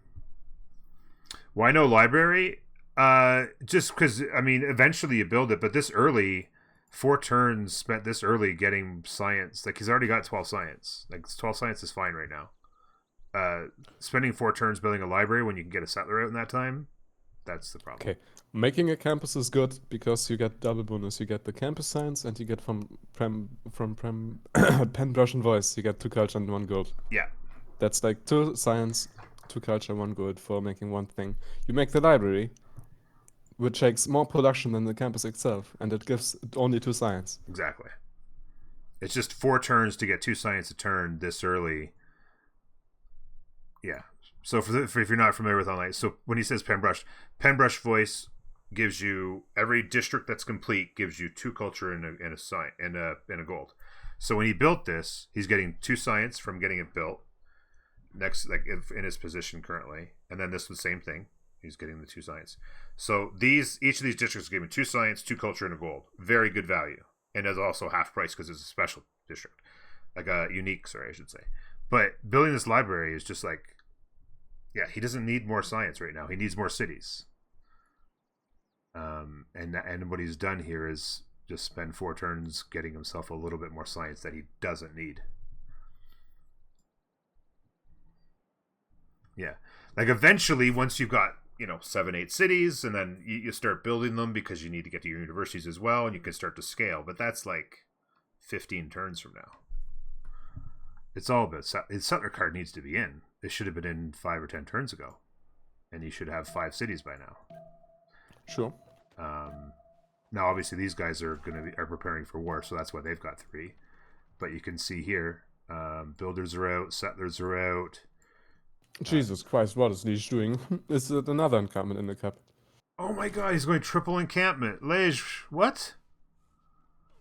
Why no library? Just because, I mean, eventually you build it, but this early, 4 turns spent this early getting science. Like, he's already got 12 science. Like, 12 science is fine right now. Spending 4 turns building a library when you can get a settler out in that time, that's the problem. Okay, making a campus is good because you get double bonus. You get the campus science, and you get from Pen Brush and Voice. You get 2 culture and 1 gold. Yeah. That's like 2 science, 2 culture, 1 gold for making one thing. You make the library, which takes more production than the campus itself, and it gives only 2 science. Exactly. It's just 4 turns to get 2 science a turn this early. Yeah. So if you're not familiar with online, so when he says Pen Brush Voice gives you every district that's complete gives you 2 culture and a science and a gold. So when he built this, he's getting 2 science from getting it built. Next, like in his position currently, and then this was the same thing. He's getting the 2 science. So each of these districts are given 2 science, 2 culture, and a gold. Very good value. And is also half price because it's a special district. Like a unique, sorry, I should say. But building this library is just like, yeah, he doesn't need more science right now. He needs more cities. And what he's done here is just spend 4 turns getting himself a little bit more science that he doesn't need. Yeah. Like eventually, once you've got, 7, 8 cities, and then you start building them because you need to get to your universities as well, and you can start to scale. But that's like 15 turns from now. It's all about his settler card needs to be in. It should have been in 5 or 10 turns ago, and he should have 5 cities by now. Sure. Now, obviously, these guys are preparing for war, so that's why they've got 3. But you can see here, builders are out, settlers are out. Jesus Christ, what is Liege doing? Is it another encampment in the cup? Oh my god, he's going triple encampment. Liege, what?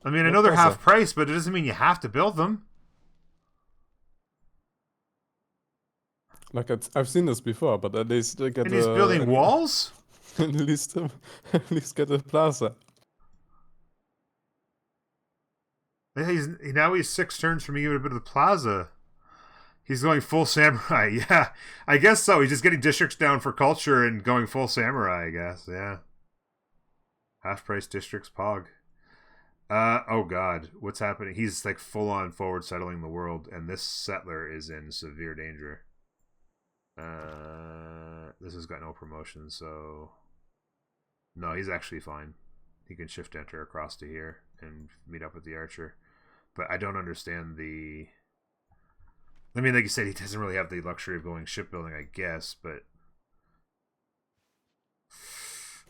I mean, I What know they're was half that? price, but it doesn't mean you have to build them. Like I've seen this before, but at least get And he's building walls? at least get a plaza. Yeah, now he's 6 turns from being a bit of the plaza. He's going full samurai. Yeah, I guess so. He's just getting districts down for culture and going full samurai, I guess. Yeah. Half price districts, Pog. Oh god, what's happening? He's like full on forward settling the world, and this settler is in severe danger. This has got no promotion, so no, he's actually fine. He can shift enter across to here and meet up with the archer. But I don't understand the. I mean, like you said, he doesn't really have the luxury of going shipbuilding, I guess, but.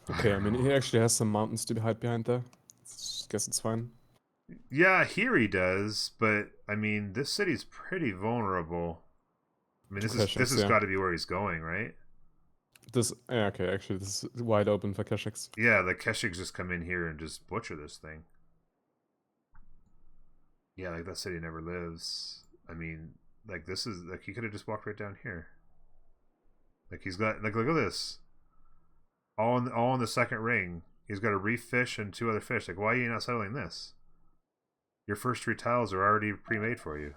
Okay, I mean he actually has some mountains to hide behind there. Guess it's fine. Yeah, here he does, but I mean, this city's pretty vulnerable. I mean, this has got to be where he's going, right? Okay, actually this is wide open for Keshiks. Yeah, the Keshiks just come in here and just butcher this thing. Yeah, like that city never lives. I mean, like this is like he could have just walked right down here. Like he's got like look at this. All in the second ring. He's got a reef fish and 2 other fish. Like, why are you not settling this? Your first 3 tiles are already pre-made for you.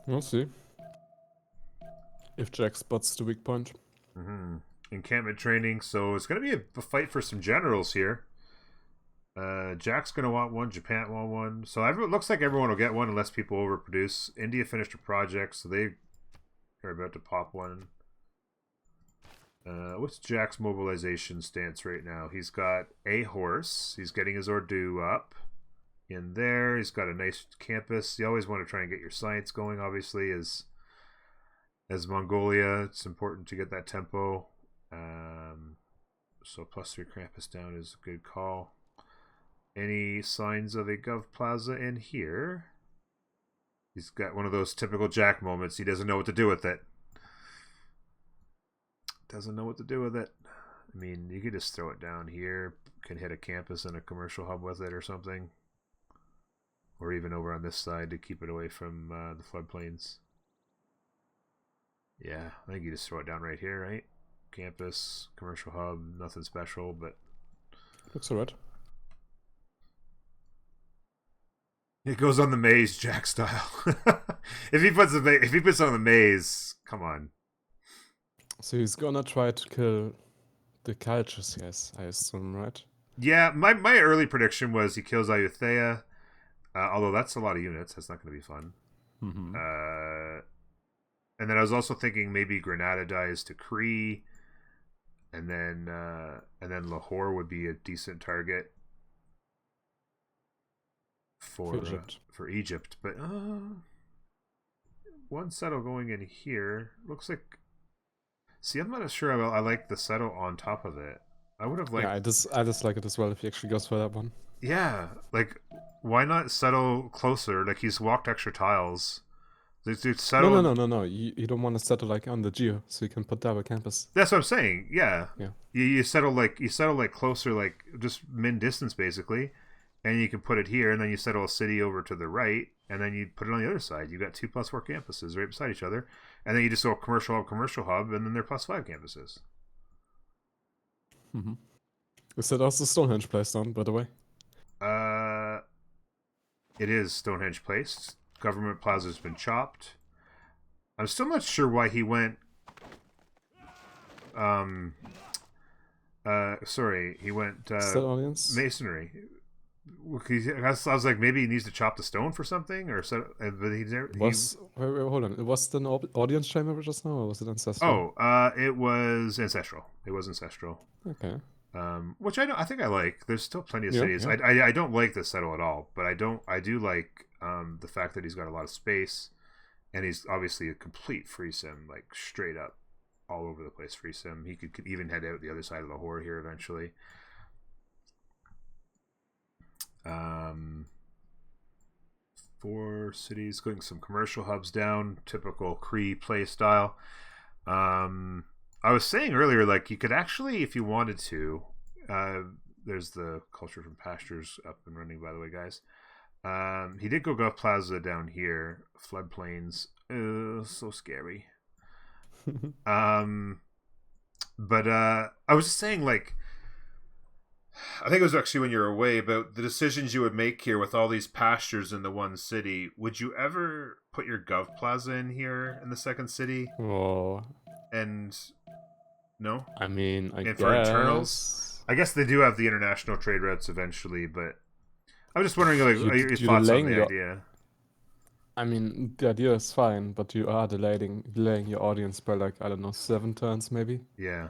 We'll see. If Jack spots the weak point. Mm-hmm. Encampment training. So it's going to be a fight for some generals here. Jack's going to want 1. Japan want 1. So it looks like everyone will get 1 unless people overproduce. India finished a project, so they are about to pop 1. What's Jack's mobilization stance right now? He's got a horse. He's getting his Ordu up in there. He's got a nice campus. You always want to try and get your science going, obviously, as Mongolia. It's important to get that tempo. So +3 campus down is a good call. Any signs of a Gov Plaza in here? He's got one of those typical Jack moments. He doesn't know what to do with it. Doesn't know what to do with it. I mean, you could just throw it down here. Can hit a campus and a commercial hub with it or something. Or even over on this side to keep it away from the floodplains. Yeah, I think you just throw it down right here, right? Campus, commercial hub, nothing special, but... Looks alright. It goes on the maze, Jack style. if he puts on the maze, come on. So he's gonna try to kill the cultures, yes, I assume, right? Yeah, my early prediction was he kills Ayutthaya. Although that's a lot of units, that's not going to be fun. Mm-hmm. And then I was also thinking maybe Granada dies to Cree, and then Lahore would be a decent target for Egypt. But 1 settle going in here looks like. See, I'm not sure I like the settle on top of it. I would have liked. Yeah, I just like it as well if he actually goes for that one. Yeah, like why not settle closer? Like he's walked extra tiles. Settle. No. You don't want to settle like on the geo, so you can put double campus. That's what I'm saying. Yeah. Yeah. You settle like closer, like just min distance basically, and you can put it here, and then you settle a city over to the right, and then you put it on the other side. You got 2+4 campuses right beside each other, and then you just go commercial hub, and then they're +5 campuses. Mm-hmm. Is that also Stonehenge Place done, by the way? It is Stonehenge Place. Government Plaza's been chopped. I'm still not sure why he went. He went audience? masonry. I was like, maybe he needs to chop the stone for something, or so. But Wait, hold on. It was the audience chamber just now, or was it ancestral? It was ancestral. It was ancestral. Okay. Which I think I like. There's still plenty of cities. Yeah. I don't like the settle at all, but I do like the fact that he's got a lot of space, and he's obviously a complete free sim, like straight up, all over the place free sim. He could even head out the other side of the horde here eventually. 4 cities, putting some commercial hubs down, typical Cree play style. I was saying earlier, like, you could actually, if you wanted to, there's the Culture from Pastures up and running, by the way, guys. He did go Gulf Plaza down here, floodplains. So scary. But I was just saying, like, I think it was actually when you were away, about the decisions you would make here with all these pastures in the one city. Would you ever put your Gov Plaza in here in the second city? Oh. And no? I mean, I and guess. For internals? I guess they do have the international trade routes eventually, but I was just wondering, like, your thoughts on the idea. I mean, the idea is fine, but you are delaying your audience by, like, I don't know, 7 turns maybe. Yeah.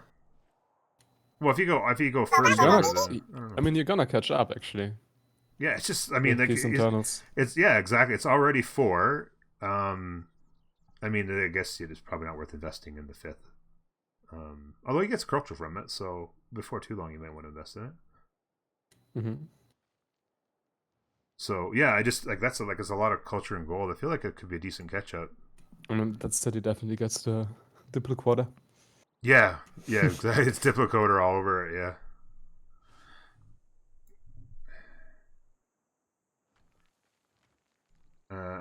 Well, if you go first, you're gonna catch up actually. Yeah, it's just, I mean, like, these internals. It's yeah, exactly. It's already 4. I mean, I guess it is probably not worth investing in the 5th. Although he gets culture from it, so before too long, you might want to invest in it. Mm-hmm. So yeah, I just like it's a lot of culture and gold. I feel like it could be a decent catch up. I mean, that city definitely gets the Diplo quarter. Yeah, exactly. It's Diplocoder all over it. Yeah.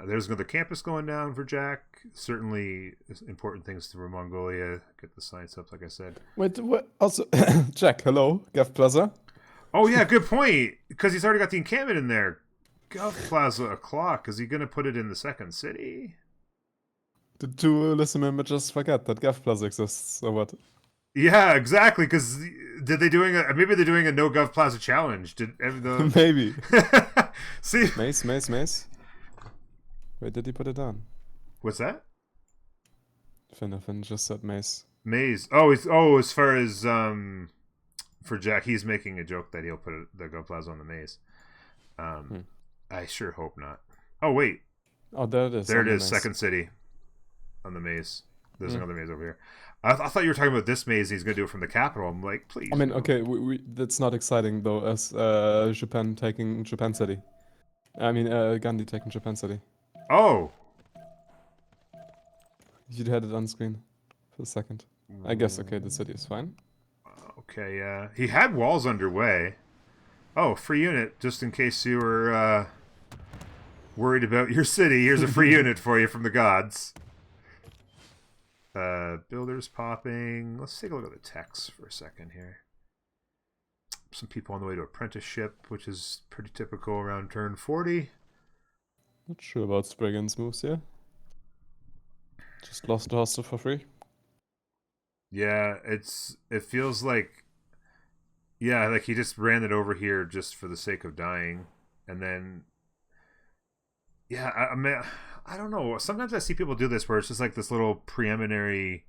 There's another campus going down for Jack. Certainly important things for Mongolia. Get the science up, like I said. Wait, what? Also, Jack, hello, Gov Plaza. Oh yeah, good point. Because he's already got the encampment in there. Gov Plaza o'clock. Is he going to put it in the second city? Did 2 listen members just forget that Gov Plaza exists, or what? Yeah, exactly. Because maybe they're doing a no Gov Plaza challenge. Maybe. See, Mace. Wait, did he put it down? What's that? Finn just said Mace. Maze. As far as for Jack, he's making a joke that he'll put the Gov Plaza on the Maze. I sure hope not. Oh wait. Oh, there it is. There it is. Second city. On the maze. There's another maze over here. I thought you were talking about this maze. He's going to do it from the capital. I'm like, please. I mean, okay, that's not exciting though, as Japan taking Japan City. I mean, Gandhi taking Japan City. Oh. You had it on screen for a second. I guess, okay, the city is fine. Okay, yeah. He had walls underway. Oh, free unit, just in case you were worried about your city. Here's a free unit for you from the gods. Builders popping. Let's take a look at the text for a second here. Some people on the way to apprenticeship, which is pretty typical around turn 40. Not sure about Spriggan's moves here. Just lost the hostel for free. Yeah, it feels like, yeah, like he just ran it over here just for the sake of dying, and then, yeah, I mean, I don't know. Sometimes I see people do this where it's just like this little preliminary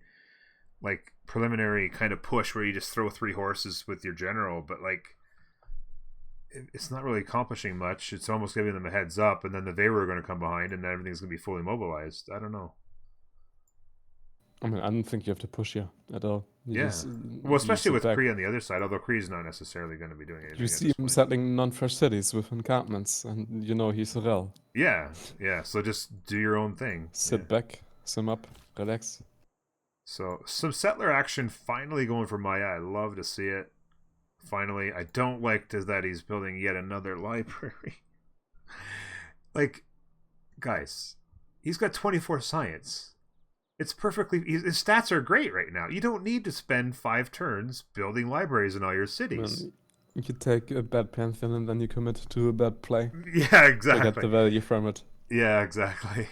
kind of push where you just throw 3 horses with your general, but like it's not really accomplishing much. It's almost giving them a heads up, and then the Veyru are going to come behind, and then everything's going to be fully mobilized. I don't know. I mean, I don't think you have to push here at all. Well, especially with Kree on the other side, although Kree's not necessarily going to be doing anything. You see him settling non-fresh cities with encampments, and you know he's a rel. Yeah. So just do your own thing. Sit back, sim up, relax. So some settler action finally going for Maya. I love to see it. Finally, I don't like that he's building yet another library. Like, guys, he's got 24 science. It's perfectly. His stats are great right now. You don't need to spend 5 turns building libraries in all your cities. Man, you could take a bad pantheon and then you commit to a bad play. Yeah, To exactly. get the value from it. Yeah, exactly.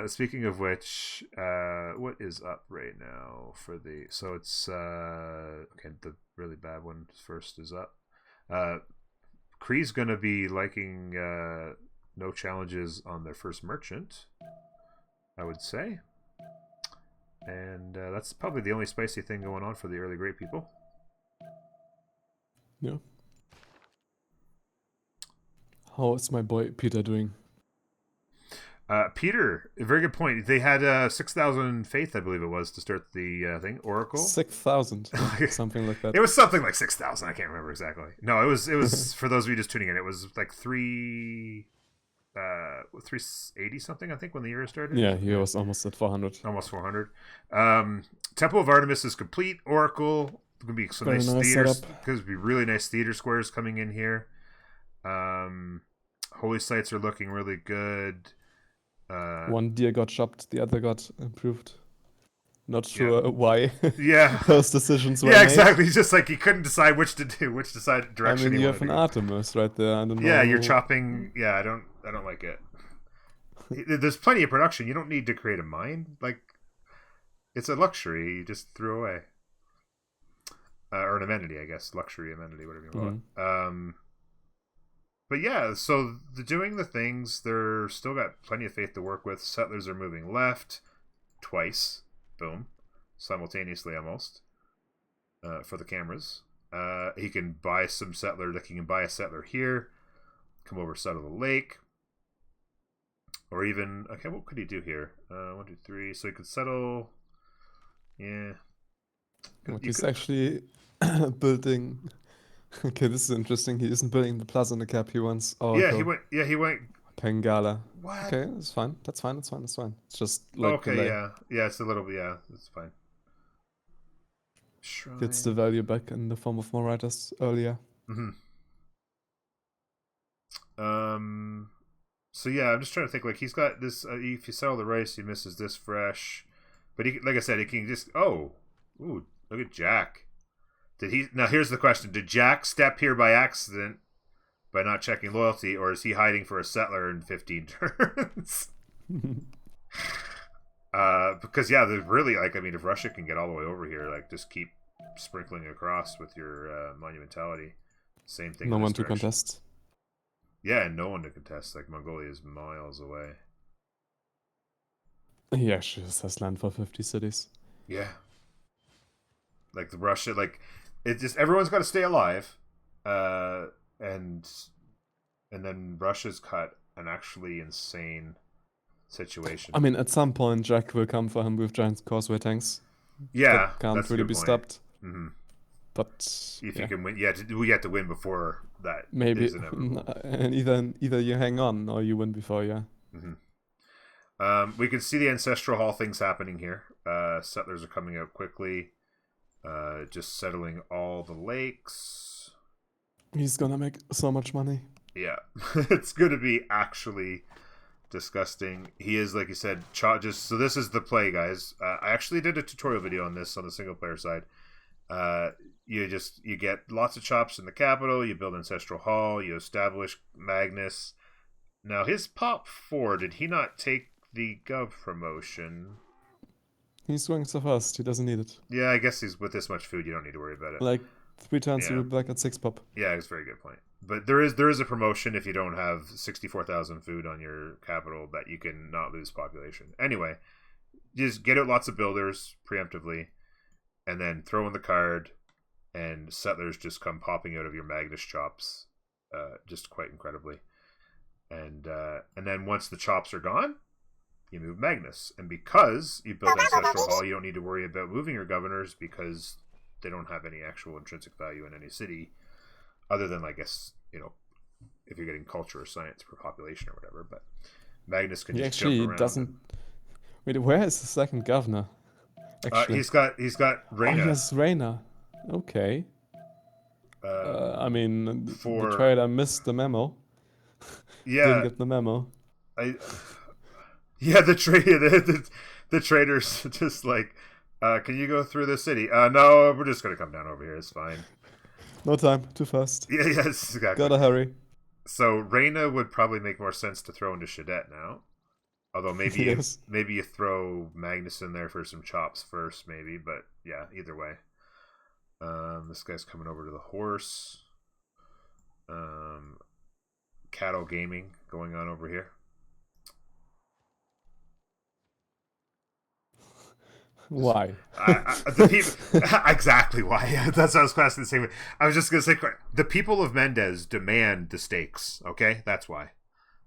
Speaking of which, what is up right now for the? So it's okay. The really bad one first is up. Kree's gonna be liking no challenges on their first merchant, I would say. And that's probably the only spicy thing going on for the early great people. Yeah. How is my boy Peter doing? Peter, a very good point. They had 6,000 faith, I believe it was, to start the thing. Oracle. 6,000, something like that. It was something like 6,000. I can't remember exactly. No, it was for those of you just tuning in. It was like 380 something, I think, when the year started. Yeah, he was almost at 400. Almost 400. Temple of Artemis is complete. Oracle. Gonna be some Very nice nice theaters. setup. There's gonna be really nice theater squares coming in here. Holy sites are looking really good. One deer got chopped, the other got improved. Not sure why Yeah. those decisions were Yeah, made. exactly. He's just like he couldn't decide which to do, which direction. I mean, he you have wanted an to Artemis right there. I don't know. Yeah, you're chopping. Yeah, I don't like it. There's plenty of production. You don't need to create a mine. Like, it's a luxury you just threw away, or an amenity, I guess. Luxury amenity, whatever you call it. But yeah, so doing the things, they're still got plenty of faith to work with. Settlers are moving left twice, boom, simultaneously almost, for the cameras. He can buy some settler. Like, he can buy a settler here, come over, settle the lake, or even okay. What could he do here? 1, 2, 3. So he could settle. Yeah. He's actually building. Okay, this is interesting. He isn't building the plaza in the cap. He wants Oracle. He went. Pengala. What? Okay, that's fine. That's fine. It's just like Okay, delay. yeah. It's a little bit. Yeah, it's fine. Shrine. Gets the value back in the form of more writers earlier. Mm-hmm. So yeah, I'm just trying to think. Like, he's got this. If you sell the rice, he misses this fresh. But he, like I said, he can just. Ooh, look at Jack. Did he? Now here's the question: did Jack step here by accident, by not checking loyalty, or is he hiding for a settler in 15 turns? Because yeah, there's really, like, I mean, if Russia can get all the way over here, like, just keep sprinkling across with your monumentality. Same thing. No in one this to direction. contest. Yeah, and no one to contest. Like, Mongolia is miles away. He actually just has land for 50 cities. Yeah. Like, the Russia, like, it just, everyone's got to stay alive, and then Russia's got an actually insane situation. I mean, at some point, Jack will come for him with giant causeway tanks. Yeah, that can't that's a really good be point. stopped. Mm-hmm. But If you can win, we have to win before that. maybe, is inevitable. and either you hang on or you win before, yeah. Mm-hmm. We can see the ancestral hall things happening here. Settlers are coming out quickly, just settling all the lakes. He's gonna make so much money. Yeah, it's going to be actually disgusting. He is, like you said, so this is the play, guys. I actually did a tutorial video on this on the single player side. You get lots of chops in the capital, you build ancestral hall, you establish Magnus. Now, his pop 4, did he not take the gov promotion? He's going so fast, he doesn't need it. Yeah, I guess he's with this much food, you don't need to worry about it. Like 3 times Yeah. you'll be back at 6 pop. Yeah, it's a very good point. But there is a promotion if you don't have 64,000 food on your capital that you can not lose population. Anyway, just get out lots of builders preemptively, and then throw in the card, and settlers just come popping out of your Magnus chops, just quite incredibly. And then once the chops are gone, you move Magnus. And because you build Ancestral Hall, you don't need to worry about moving your governors because they don't have any actual intrinsic value in any city, other than, I guess, if you're getting culture or science per population or whatever. But Magnus can just jump around. Doesn't. Wait, where is the second governor? Actually, he's got Reina. Oh, he has Reina. Okay. I mean, the trader missed the memo. Yeah. Didn't get the memo. I yeah, the traders just like, can you go through the city? No, we're just gonna come down over here. It's fine. No time. Too fast. Yeah, yes, exactly. Gotta hurry. So Reyna would probably make more sense to throw into Shadette now. Although maybe Yes. maybe you throw Magnus in there for some chops first, maybe. But yeah, either way. This guy's coming over to the horse. Cattle gaming going on over here. Why? The people, exactly why. That's what I was questioning the same way. I was just going to say, the people of Mendez demand the stakes. Okay, that's why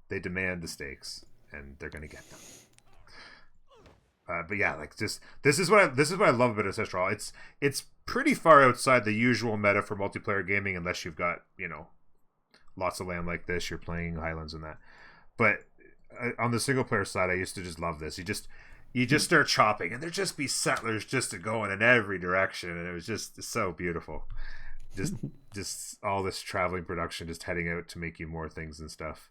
they demand the stakes, and they're going to get them. But yeah, like just this is what I love about Ancestral. It's pretty far outside the usual meta for multiplayer gaming, unless you've got lots of land like this. You're playing Highlands and that. But on the single player side, I used to just love this. You just start chopping, and there'd just be settlers just going in every direction, and it was just so beautiful. Just all this traveling production, just heading out to make you more things and stuff.